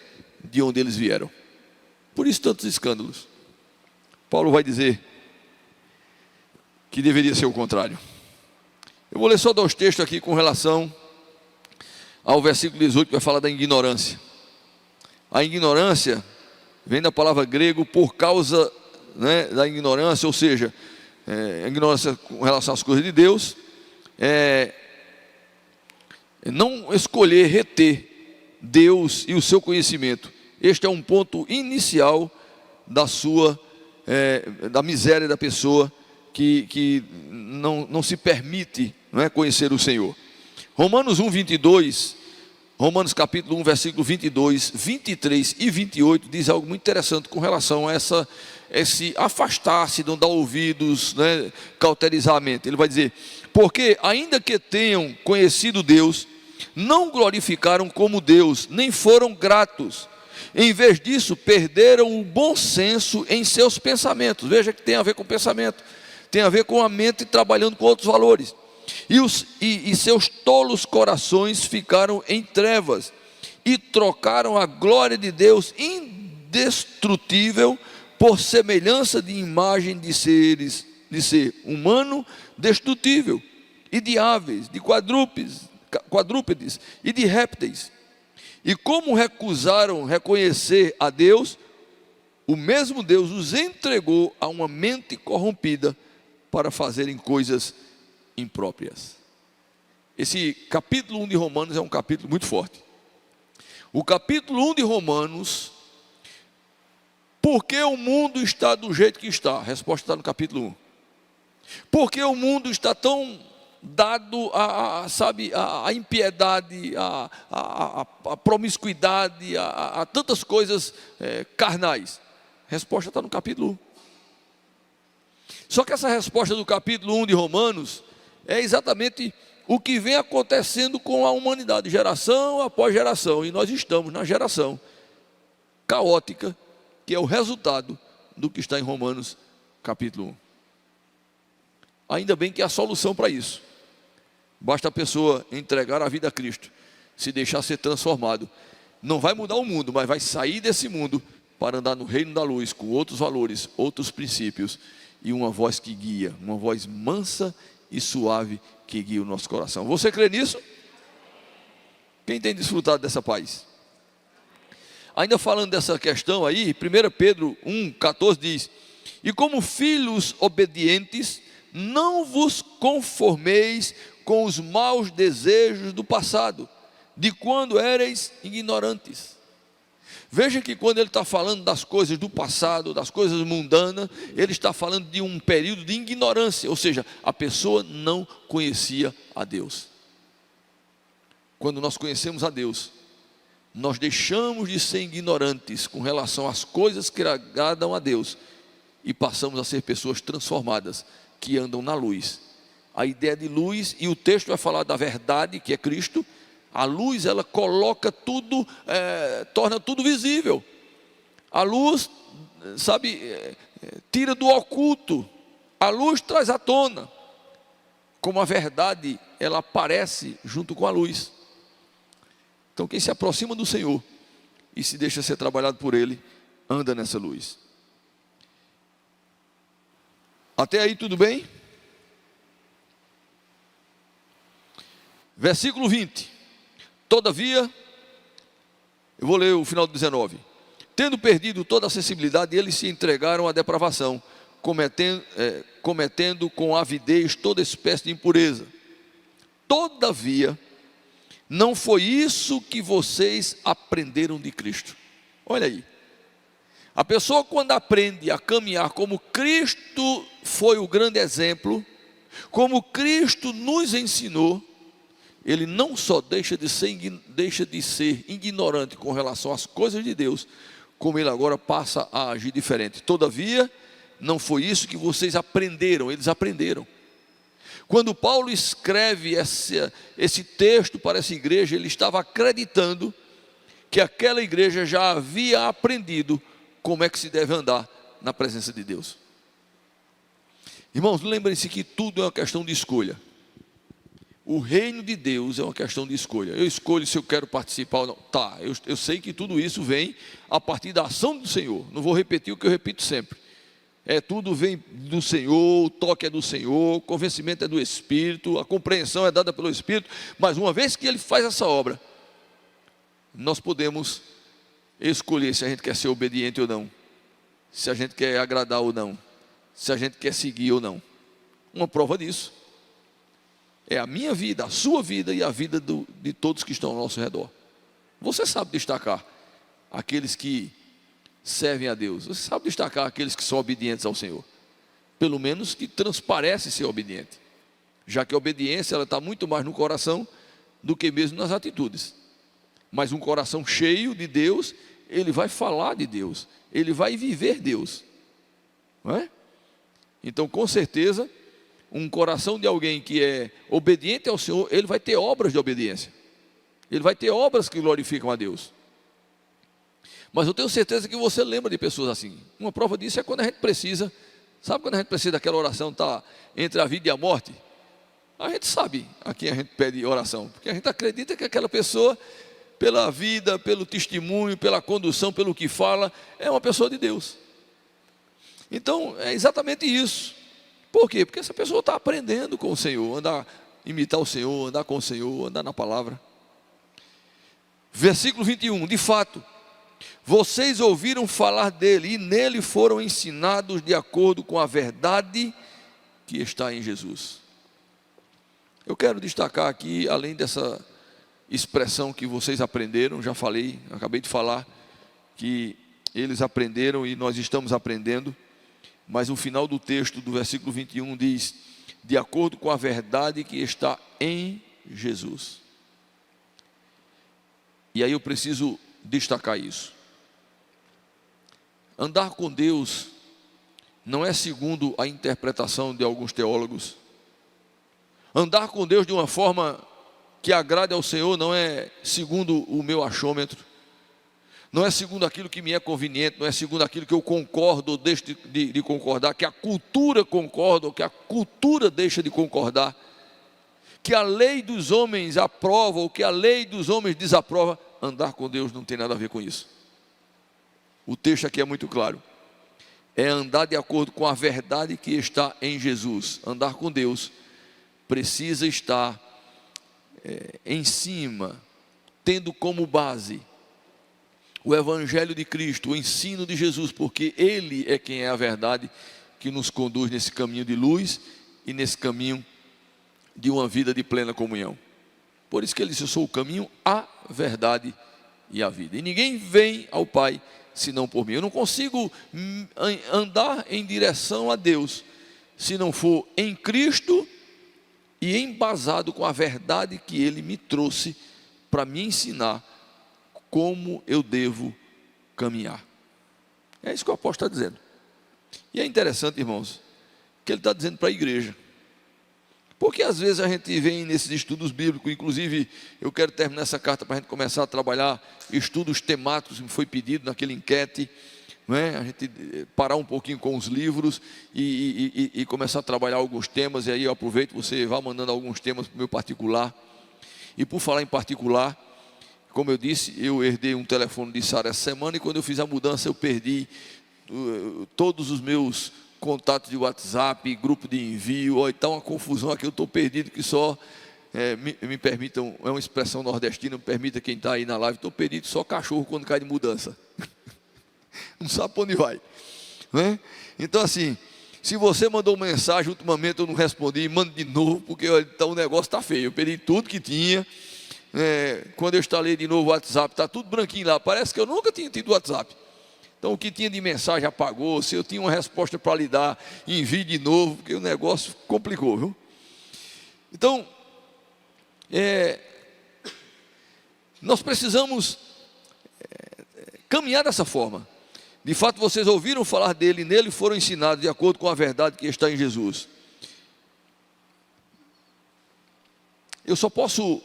de onde eles vieram. Por isso tantos escândalos. Paulo vai dizer que deveria ser o contrário. Eu vou ler só 2 textos aqui com relação ao versículo 18, que vai falar da ignorância. A ignorância vem da palavra grego por causa, né, da ignorância, ou seja, a ignorância com relação às coisas de Deus, não escolher reter Deus e o seu conhecimento. Este é um ponto inicial da miséria da pessoa que não se permite, não é, conhecer o Senhor. Romanos 1, 22, Romanos capítulo 1, versículo 22, 23 e 28 diz algo muito interessante com relação a esse afastar-se, não dar ouvidos, né, cauterizar a mente. Ele vai dizer: porque ainda que tenham conhecido Deus, não glorificaram como Deus, nem foram gratos. Em vez disso, perderam o bom senso em seus pensamentos. Veja que tem a ver com pensamento, tem a ver com a mente trabalhando com outros valores. E seus tolos corações ficaram em trevas, e trocaram a glória de Deus indestrutível por semelhança de imagem de ser humano destrutível, e de aves, de quadrúpedes e de répteis. E como recusaram reconhecer a Deus, o mesmo Deus os entregou a uma mente corrompida para fazerem coisas impróprias. Esse capítulo 1 de Romanos é um capítulo muito forte. O capítulo 1 de Romanos, por que o mundo está do jeito que está? A resposta está no capítulo 1. Por que o mundo está tão dado a impiedade, a promiscuidade, a tantas coisas carnais? A resposta está no capítulo 1. Só que essa resposta do capítulo 1 de Romanos é exatamente o que vem acontecendo com a humanidade, geração após geração, e nós estamos na geração caótica, que é o resultado do que está em Romanos capítulo 1. Ainda bem que há solução para isso. Basta a pessoa entregar a vida a Cristo, se deixar ser transformado. Não vai mudar o mundo, mas vai sair desse mundo para andar no reino da luz, com outros valores, outros princípios, e uma voz que guia, uma voz mansa e suave que guia o nosso coração. Você crê nisso? Quem tem desfrutado dessa paz? Ainda falando dessa questão aí, 1 Pedro 1,14 diz: e como filhos obedientes, não vos conformeis com os maus desejos do passado, de quando éreis ignorantes. Veja que quando ele está falando das coisas do passado, das coisas mundanas, ele está falando de um período de ignorância, ou seja, a pessoa não conhecia a Deus. Quando nós conhecemos a Deus, nós deixamos de ser ignorantes com relação às coisas que agradam a Deus e passamos a ser pessoas transformadas, que andam na luz. A ideia de luz, e o texto vai falar da verdade, que é Cristo. A luz, ela coloca tudo, torna tudo visível. A luz, tira do oculto. A luz traz à tona. Como a verdade, ela aparece junto com a luz. Então, quem se aproxima do Senhor e se deixa ser trabalhado por Ele, anda nessa luz. Até aí tudo bem? Versículo 20. Todavia, eu vou ler o final do 19. Tendo perdido toda a sensibilidade, eles se entregaram à depravação, cometendo com avidez toda espécie de impureza. Todavia, não foi isso que vocês aprenderam de Cristo. Olha aí. A pessoa, quando aprende a caminhar como Cristo foi o grande exemplo, como Cristo nos ensinou, ele não só deixa de ser ignorante com relação às coisas de Deus, como ele agora passa a agir diferente. Todavia, não foi isso que vocês aprenderam, eles aprenderam. Quando Paulo escreve esse texto para essa igreja, ele estava acreditando que aquela igreja já havia aprendido como é que se deve andar na presença de Deus. Irmãos, lembrem-se que tudo é uma questão de escolha. O reino de Deus é uma questão de escolha. Eu escolho se eu quero participar ou não. Tá, eu sei que tudo isso vem a partir da ação do Senhor. Não vou repetir o que eu repito sempre. Tudo vem do Senhor, o toque é do Senhor, o convencimento é do Espírito, a compreensão é dada pelo Espírito. Mas uma vez que Ele faz essa obra, nós podemos escolher se a gente quer ser obediente ou não, se a gente quer agradar ou não, se a gente quer seguir ou não. Uma prova disso é a minha vida, a sua vida e a vida de todos que estão ao nosso redor. Você sabe destacar aqueles que servem a Deus, você sabe destacar aqueles que são obedientes ao Senhor. pelo menos que transparece ser obediente, já que a obediência ela está muito mais no coração do que mesmo nas atitudes. Mas um coração cheio de Deus, ele vai falar de Deus, ele vai viver Deus, não é? Então, com certeza, um coração de alguém que é obediente ao Senhor, ele vai ter obras de obediência, ele vai ter obras que glorificam a Deus. Mas eu tenho certeza que você lembra de pessoas assim. Uma prova disso é quando a gente precisa, sabe quando a gente precisa daquela oração, está entre a vida e a morte? A gente sabe a quem a gente pede oração, porque a gente acredita que aquela pessoa, pela vida, pelo testemunho, pela condução, pelo que fala, é uma pessoa de Deus. Então, é exatamente isso. Por quê? Porque essa pessoa está aprendendo com o Senhor, imitar o Senhor, andar com o Senhor, andar na palavra. Versículo 21, de fato, vocês ouviram falar dele e nele foram ensinados de acordo com a verdade que está em Jesus. Eu quero destacar aqui, além dessa expressão que vocês aprenderam, já falei, acabei de falar, que eles aprenderam e nós estamos aprendendo, mas o final do texto do versículo 21 diz, de acordo com a verdade que está em Jesus. E aí eu preciso destacar isso. Andar com Deus não é segundo a interpretação de alguns teólogos. Andar com Deus de uma forma que agrade ao Senhor não é segundo o meu achômetro, não é segundo aquilo que me é conveniente, não é segundo aquilo que eu concordo ou deixo de concordar, que a cultura concorda ou que a cultura deixa de concordar, que a lei dos homens aprova ou que a lei dos homens desaprova. Andar com Deus não tem nada a ver com isso. O texto aqui é muito claro. É andar de acordo com a verdade que está em Jesus. Andar com Deus precisa estar em cima, tendo como base o Evangelho de Cristo, o ensino de Jesus, porque Ele é quem é a verdade que nos conduz nesse caminho de luz e nesse caminho de uma vida de plena comunhão. Por isso que Ele disse, eu sou o caminho, a verdade e a vida. E ninguém vem ao Pai senão por mim. Eu não consigo andar em direção a Deus se não for em Cristo e embasado com a verdade que Ele me trouxe para me ensinar como eu devo caminhar. É isso que o apóstolo está dizendo. E é interessante, irmãos, que ele está dizendo para a igreja. Porque às vezes a gente vem nesses estudos bíblicos, inclusive eu quero terminar essa carta para a gente começar a trabalhar estudos temáticos que me foi pedido naquele enquete, não é? A gente parar um pouquinho com os livros e começar a trabalhar alguns temas, e aí eu aproveito, você vai mandando alguns temas para o meu particular. E por falar em particular, como eu disse, eu herdei um telefone de Sara essa semana, e quando eu fiz a mudança eu perdi todos os meus contatos de WhatsApp, grupo de envio. Olha, está uma confusão aqui, eu estou perdido, que só me permitam, é uma expressão nordestina, me permita quem está aí na live, estou perdido só cachorro quando cai de mudança. Não sabe para onde vai, né? Então assim, se você mandou mensagem ultimamente eu não respondi, mande de novo, porque então, o negócio está feio. Eu perdi tudo que tinha. Quando eu instalei de novo o WhatsApp, está tudo branquinho lá, parece que eu nunca tinha tido WhatsApp. Então o que tinha de mensagem apagou, se eu tinha uma resposta para lhe dar, envie de novo, porque o negócio complicou, viu? Então, nós precisamos caminhar dessa forma. De fato, vocês ouviram falar dele, e nele foram ensinados de acordo com a verdade que está em Jesus. Eu só posso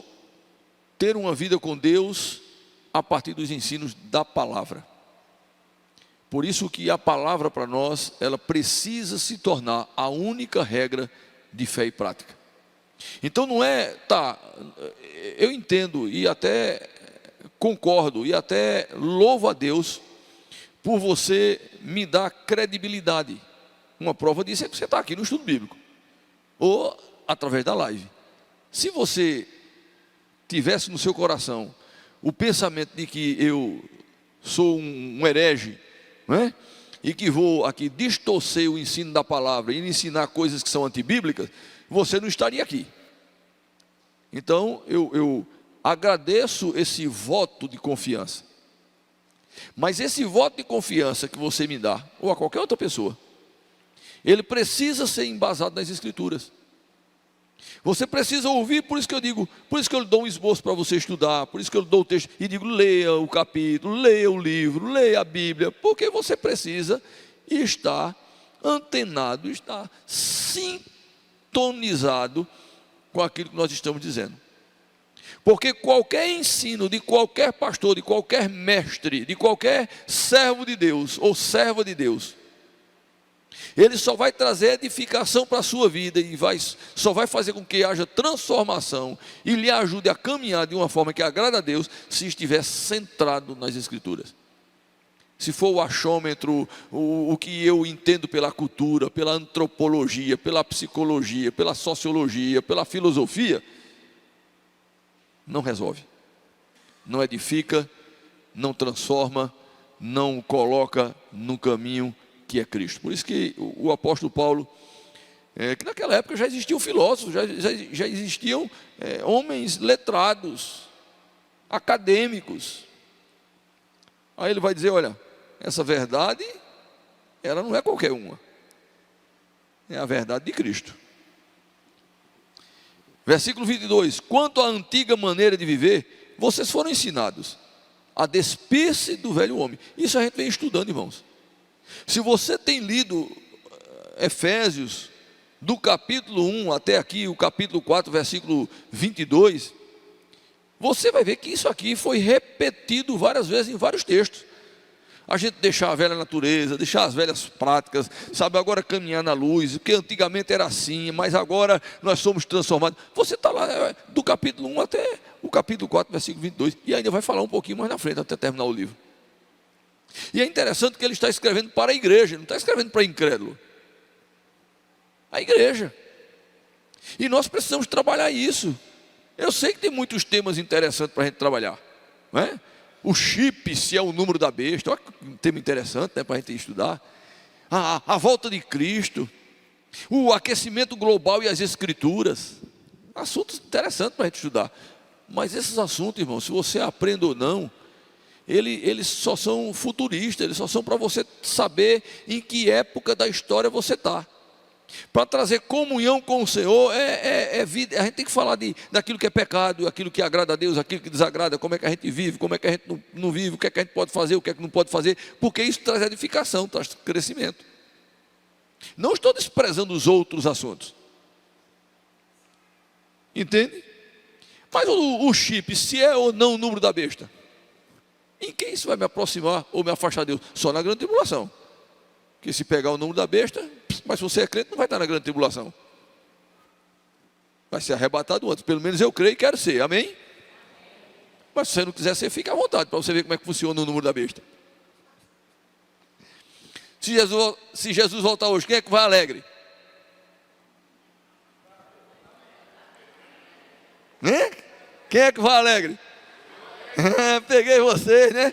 ter uma vida com Deus a partir dos ensinos da palavra. Por isso que a palavra para nós, ela precisa se tornar a única regra de fé e prática. Então não eu entendo e até concordo e até louvo a Deus por você me dar credibilidade. Uma prova disso é que você está aqui no estudo bíblico, ou através da live. Se você tivesse no seu coração o pensamento de que eu sou um herege, não é? E que vou aqui distorcer o ensino da palavra e ensinar coisas que são antibíblicas, você não estaria aqui. Então eu agradeço esse voto de confiança. Mas esse voto de confiança que você me dá, ou a qualquer outra pessoa, Ele precisa ser embasado nas Escrituras. Você precisa ouvir, por isso que eu digo, por isso que eu dou um esboço para você estudar, por isso que eu dou o texto e digo, leia o capítulo, leia o livro, leia a Bíblia, porque você precisa estar antenado, estar sintonizado com aquilo que nós estamos dizendo. Porque qualquer ensino de qualquer pastor, de qualquer mestre, de qualquer servo de Deus ou serva de Deus, ele só vai trazer edificação para a sua vida e só vai fazer com que haja transformação e lhe ajude a caminhar de uma forma que agrada a Deus, se estiver centrado nas Escrituras. Se for o achômetro, o que eu entendo pela cultura, pela antropologia, pela psicologia, pela sociologia, pela filosofia, não resolve, não edifica, não transforma, não coloca no caminho que é Cristo. Por isso que o apóstolo Paulo, que naquela época já existiam filósofos, já existiam homens letrados, acadêmicos. Aí ele vai dizer, olha, essa verdade, ela não é qualquer uma, é a verdade de Cristo. Versículo 22, quanto à antiga maneira de viver, vocês foram ensinados a despir-se do velho homem. Isso a gente vem estudando, irmãos. Se você tem lido Efésios, do capítulo 1 até aqui, o capítulo 4, versículo 22, você vai ver que isso aqui foi repetido várias vezes em vários textos. A gente deixar a velha natureza, deixar as velhas práticas, sabe, agora caminhar na luz, porque antigamente era assim, mas agora nós somos transformados. Você está lá do capítulo 1 até o capítulo 4, versículo 22, e ainda vai falar um pouquinho mais na frente, até terminar o livro. E é interessante que ele está escrevendo para a igreja, não está escrevendo para incrédulo. A igreja. E nós precisamos trabalhar isso. Eu sei que tem muitos temas interessantes para a gente trabalhar, não é? O chip, se é o número da besta, olha que tema interessante, né, para a gente estudar. A volta de Cristo, o aquecimento global e as escrituras. Assuntos interessantes para a gente estudar. Mas esses assuntos, irmão, se você aprende ou não, eles só são futuristas, eles só são para você saber em que época da história você está. Para trazer comunhão com o Senhor, vida. A gente tem que falar daquilo que é pecado, aquilo que agrada a Deus, aquilo que desagrada, como é que a gente vive, como é que a gente não vive, o que é que a gente pode fazer, o que é que não pode fazer, porque isso traz edificação, traz crescimento. Não estou desprezando os outros assuntos, entende? Mas o chip, se é ou não o número da besta, em que isso vai me aproximar ou me afastar de Deus? Só na grande tribulação. Porque se pegar o número da besta, mas se você é crente, não vai estar na grande tribulação. Vai ser arrebatado antes. Pelo menos eu creio e quero ser, amém? Mas se você não quiser ser, fica à vontade, para você ver como é que funciona o número da besta. Se Jesus voltar hoje, quem é que vai alegre? Né? Quem é que vai alegre? Peguei vocês, né?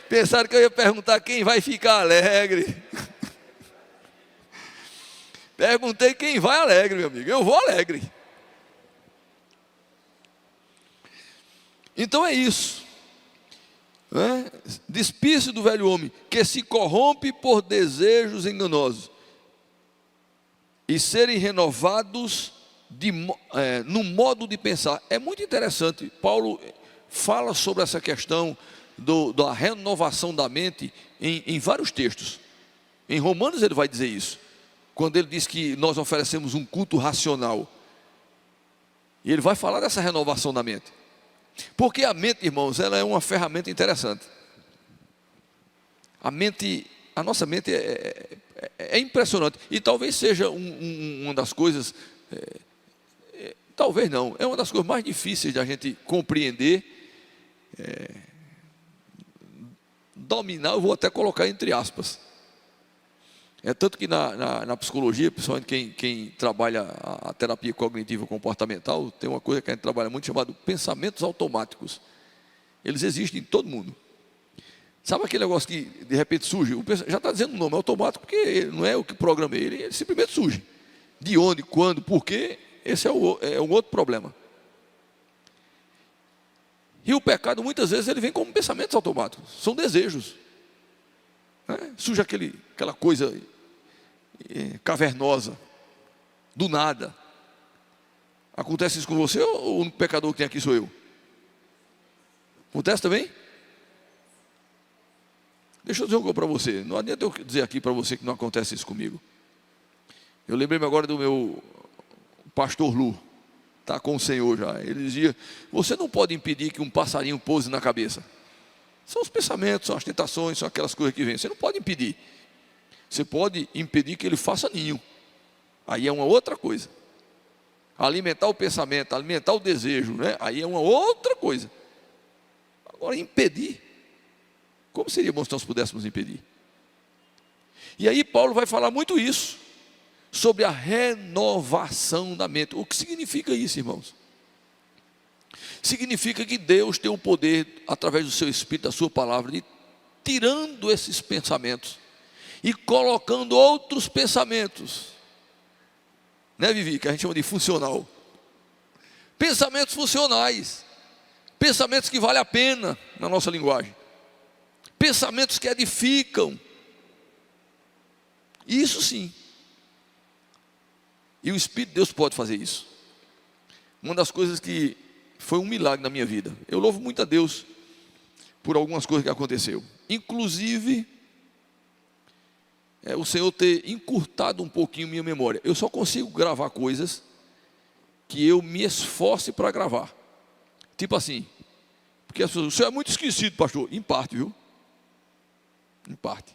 Pensaram que eu ia perguntar quem vai ficar alegre. Perguntei quem vai alegre, meu amigo. Eu vou alegre. Então é isso, né? Despir-se do velho homem, que se corrompe por desejos enganosos, e serem renovados no modo de pensar. É muito interessante. Paulo fala sobre essa questão da renovação da mente em vários textos. Em Romanos ele vai dizer isso, quando ele diz que nós oferecemos um culto racional. E ele vai falar dessa renovação da mente. Porque a mente, irmãos, ela é uma ferramenta interessante. A nossa mente é impressionante. E talvez seja uma das coisas, talvez não, é uma das coisas mais difíceis da gente compreender, dominar, eu vou até colocar entre aspas. É tanto que na psicologia, principalmente quem trabalha a terapia cognitivo comportamental, tem uma coisa que a gente trabalha muito chamada pensamentos automáticos. Eles existem em todo mundo. Sabe aquele negócio que de repente surge? Já está dizendo o nome, é automático, porque não é o que programa ele simplesmente surge. De onde, quando, por quê? Esse é um outro problema. E o pecado muitas vezes ele vem como pensamentos automáticos, são desejos. Surge aquela coisa cavernosa, do nada. Acontece isso com você ou o único pecador que tem aqui sou eu? Acontece também? Deixa eu dizer uma coisa para você. Não adianta eu dizer aqui para você que não acontece isso comigo. Eu lembrei-me agora do meu pastor Lu. Está com o Senhor já. Ele dizia: você não pode impedir que um passarinho pouse na cabeça. São os pensamentos, são as tentações, são aquelas coisas que vêm. Você não pode impedir. Você pode impedir que ele faça ninho. Aí é uma outra coisa. Alimentar o pensamento, alimentar o desejo, né? Aí é uma outra coisa. Agora, impedir. Como seria bom se nós pudéssemos impedir? E aí Paulo vai falar muito isso, sobre a renovação da mente. O que significa isso, irmãos? Significa que Deus tem o poder, através do seu Espírito, da sua palavra, de tirando esses pensamentos e colocando outros pensamentos, né, Vivi, que a gente chama de funcional. Pensamentos funcionais, pensamentos que valem a pena na nossa linguagem, pensamentos que edificam. Isso sim. E o Espírito de Deus pode fazer isso. Uma das coisas que foi um milagre na minha vida. Eu louvo muito a Deus por algumas coisas que aconteceu. Inclusive, o Senhor ter encurtado um pouquinho minha memória. Eu só consigo gravar coisas que eu me esforce para gravar. Tipo assim, porque as pessoas: o senhor é muito esquecido, pastor. Em parte, viu? Em parte.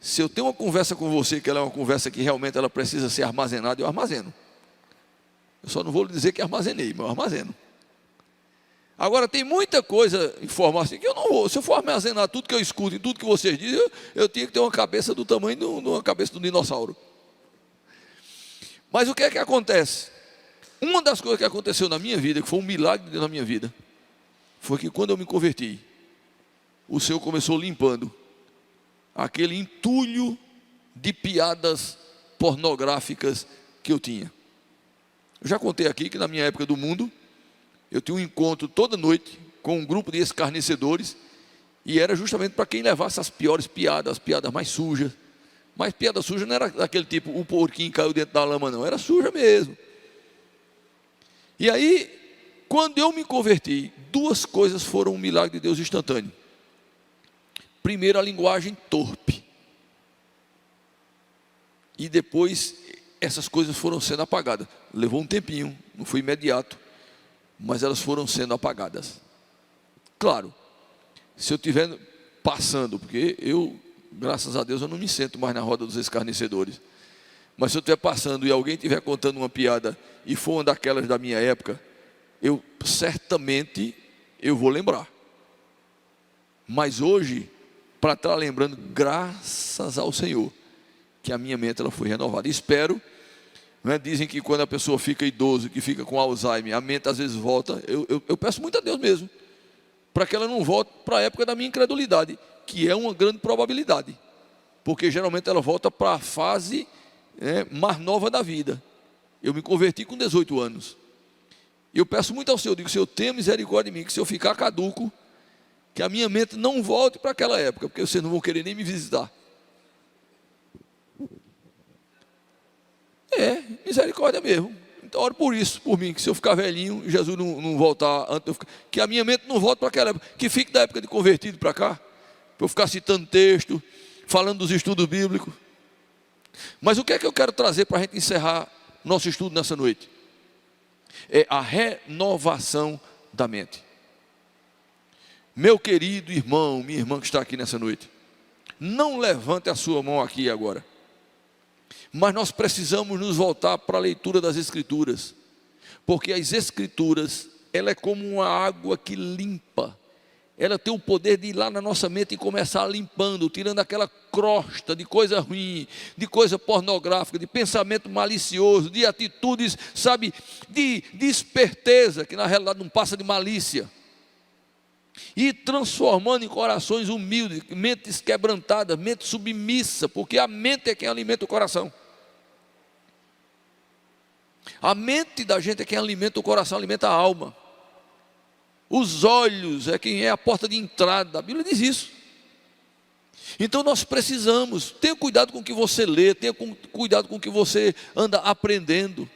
Se eu tenho uma conversa com você, que ela é uma conversa que realmente ela precisa ser armazenada, eu armazeno. Eu só não vou lhe dizer que armazenei, mas eu armazeno. Agora, tem muita coisa, informação, que eu não vou. Se eu for armazenar tudo que eu escuto e tudo que vocês dizem, eu tinha que ter uma cabeça do tamanho de uma cabeça do dinossauro. Mas o que é que acontece? Uma das coisas que aconteceu na minha vida, que foi um milagre de Deus na minha vida, foi que quando eu me converti, o Senhor começou limpando aquele entulho de piadas pornográficas que eu tinha. Eu já contei aqui que na minha época do mundo, eu tinha um encontro toda noite com um grupo de escarnecedores, e era justamente para quem levasse as piores piadas, as piadas mais sujas. Mas piada suja não era daquele tipo, o porquinho caiu dentro da lama, não, era suja mesmo. E aí, quando eu me converti, duas coisas foram um milagre de Deus instantâneo. Primeiro, a linguagem torpe. E depois, essas coisas foram sendo apagadas. Levou um tempinho, não foi imediato, mas elas foram sendo apagadas. Claro, se eu estiver passando, porque eu, graças a Deus, eu não me sento mais na roda dos escarnecedores. Mas se eu estiver passando e alguém estiver contando uma piada e for uma daquelas da minha época, eu certamente eu vou lembrar. Mas hoje, para estar lembrando, graças ao Senhor, que a minha mente ela foi renovada. Espero, né, dizem que quando a pessoa fica idoso, que fica com Alzheimer, a mente às vezes volta. Eu peço muito a Deus mesmo, para que ela não volte para a época da minha incredulidade, que é uma grande probabilidade, porque geralmente ela volta para a fase mais nova da vida. Eu me converti com 18 anos. E eu peço muito ao Senhor, digo: Senhor, tenha misericórdia de mim, que se eu ficar caduco, que a minha mente não volte para aquela época, porque vocês não vão querer nem me visitar. Misericórdia mesmo. Então oro por isso, por mim, que se eu ficar velhinho e Jesus não voltar antes de eu ficar, que a minha mente não volte para aquela época, que fique da época de convertido para cá, para eu ficar citando texto, falando dos estudos bíblicos. Mas o que é que eu quero trazer para a gente encerrar nosso estudo nessa noite? É a renovação da mente. Meu querido irmão, minha irmã que está aqui nessa noite, não levante a sua mão aqui agora, mas nós precisamos nos voltar para a leitura das Escrituras, porque as Escrituras, ela é como uma água que limpa. Ela tem o poder de ir lá na nossa mente e começar limpando, tirando aquela crosta de coisa ruim, de coisa pornográfica, de pensamento malicioso, de atitudes, sabe, de esperteza, que na realidade não passa de malícia. E transformando em corações humildes, mentes quebrantadas, mente submissa, porque a mente é quem alimenta o coração. A mente da gente é quem alimenta o coração, alimenta a alma. Os olhos é quem é a porta de entrada, a Bíblia diz isso. Então nós precisamos, tenha cuidado com o que você lê, tenha cuidado com o que você anda aprendendo.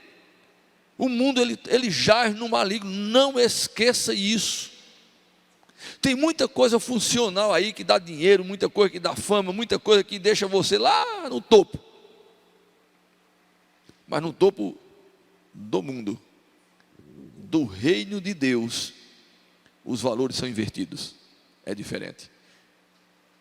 O mundo ele jaz no maligno, não esqueça isso. Tem muita coisa funcional aí que dá dinheiro, muita coisa que dá fama, muita coisa que deixa você lá no topo. Mas no topo do mundo, do reino de Deus, os valores são invertidos, é diferente.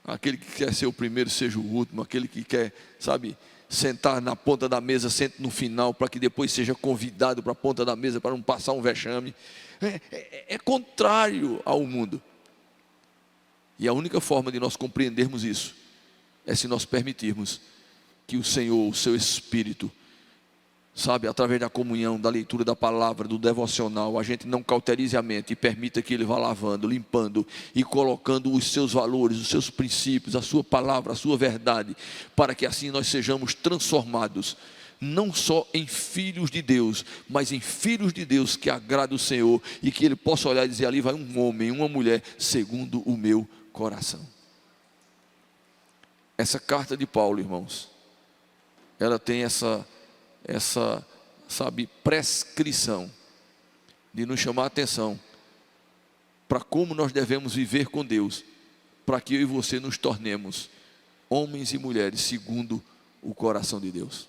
Aquele que quer ser o primeiro seja o último, aquele que quer, sabe, sentar na ponta da mesa, sente no final, para que depois seja convidado para a ponta da mesa, para não passar um vexame. É contrário ao mundo. E a única forma de nós compreendermos isso é se nós permitirmos que o Senhor, o seu Espírito, sabe, através da comunhão, da leitura da palavra, do devocional, a gente não cauterize a mente e permita que Ele vá lavando, limpando e colocando os seus valores, os seus princípios, a sua palavra, a sua verdade, para que assim nós sejamos transformados, não só em filhos de Deus, mas em filhos de Deus que agrada o Senhor, e que Ele possa olhar e dizer: ali vai um homem, uma mulher, segundo o meu coração. Essa carta de Paulo, irmãos, ela tem essa, sabe, prescrição de nos chamar a atenção para como nós devemos viver com Deus, para que eu e você nos tornemos homens e mulheres segundo o coração de Deus.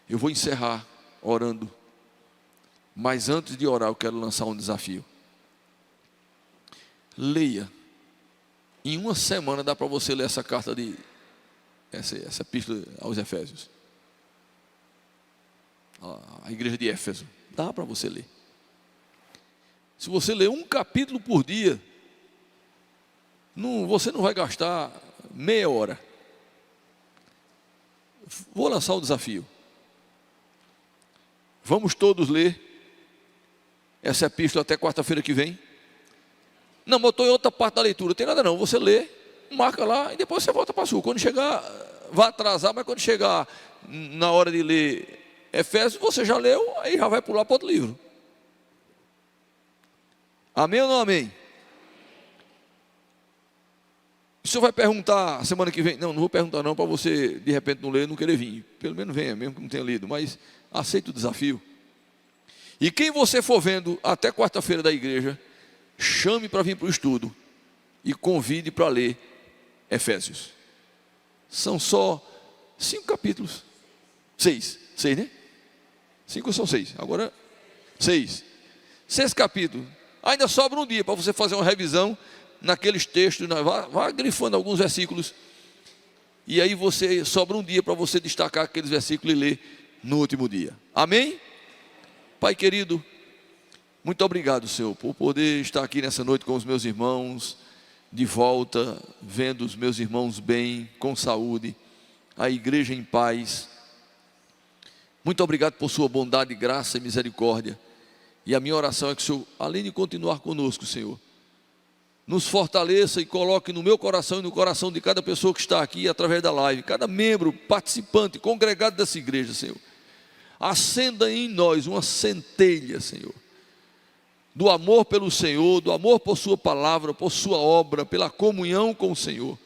Eu vou encerrar orando, mas antes de orar eu quero lançar um desafio. Leia. Em uma semana dá para você ler essa carta essa epístola aos Efésios. A igreja de Éfeso, dá para você ler. Se você ler um capítulo por dia, você não vai gastar meia hora. Vou lançar um desafio. Vamos todos ler essa epístola até quarta-feira que vem? Não, botou em outra parte da leitura, não tem nada não, você lê, marca lá e depois você volta para a sua. Quando chegar, vai atrasar, mas quando chegar na hora de ler Efésios, você já leu, aí já vai pular para outro livro. Amém ou não amém? O senhor vai perguntar semana que vem? Não vou perguntar não, para você de repente não ler e não querer vir. Pelo menos venha, mesmo que não tenha lido, mas aceita o desafio. E quem você for vendo até quarta-feira da igreja, chame para vir para o estudo e convide para ler Efésios. São só 5 capítulos. 6, né? 5 são 6, agora 6 capítulos. Ainda sobra um dia para você fazer uma revisão naqueles textos, vá grifando alguns versículos, e aí sobra um dia para você destacar aqueles versículos e ler no último dia. Amém? Pai querido, muito obrigado, Senhor, por poder estar aqui nessa noite com os meus irmãos, de volta, vendo os meus irmãos bem, com saúde, a igreja em paz. Muito obrigado por sua bondade, graça e misericórdia. E a minha oração é que o Senhor, além de continuar conosco, Senhor, nos fortaleça e coloque no meu coração e no coração de cada pessoa que está aqui através da live, cada membro, participante, congregado dessa igreja, Senhor. Acenda em nós uma centelha, Senhor, do amor pelo Senhor, do amor por sua palavra, por sua obra, pela comunhão com o Senhor.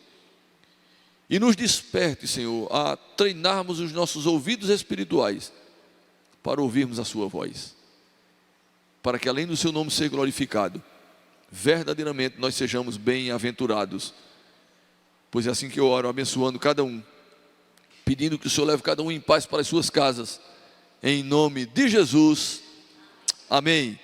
E nos desperte, Senhor, a treinarmos os nossos ouvidos espirituais para ouvirmos a sua voz, para que além do seu nome ser glorificado, verdadeiramente nós sejamos bem-aventurados. Pois é assim que eu oro, abençoando cada um, pedindo que o Senhor leve cada um em paz para as suas casas, em nome de Jesus, amém.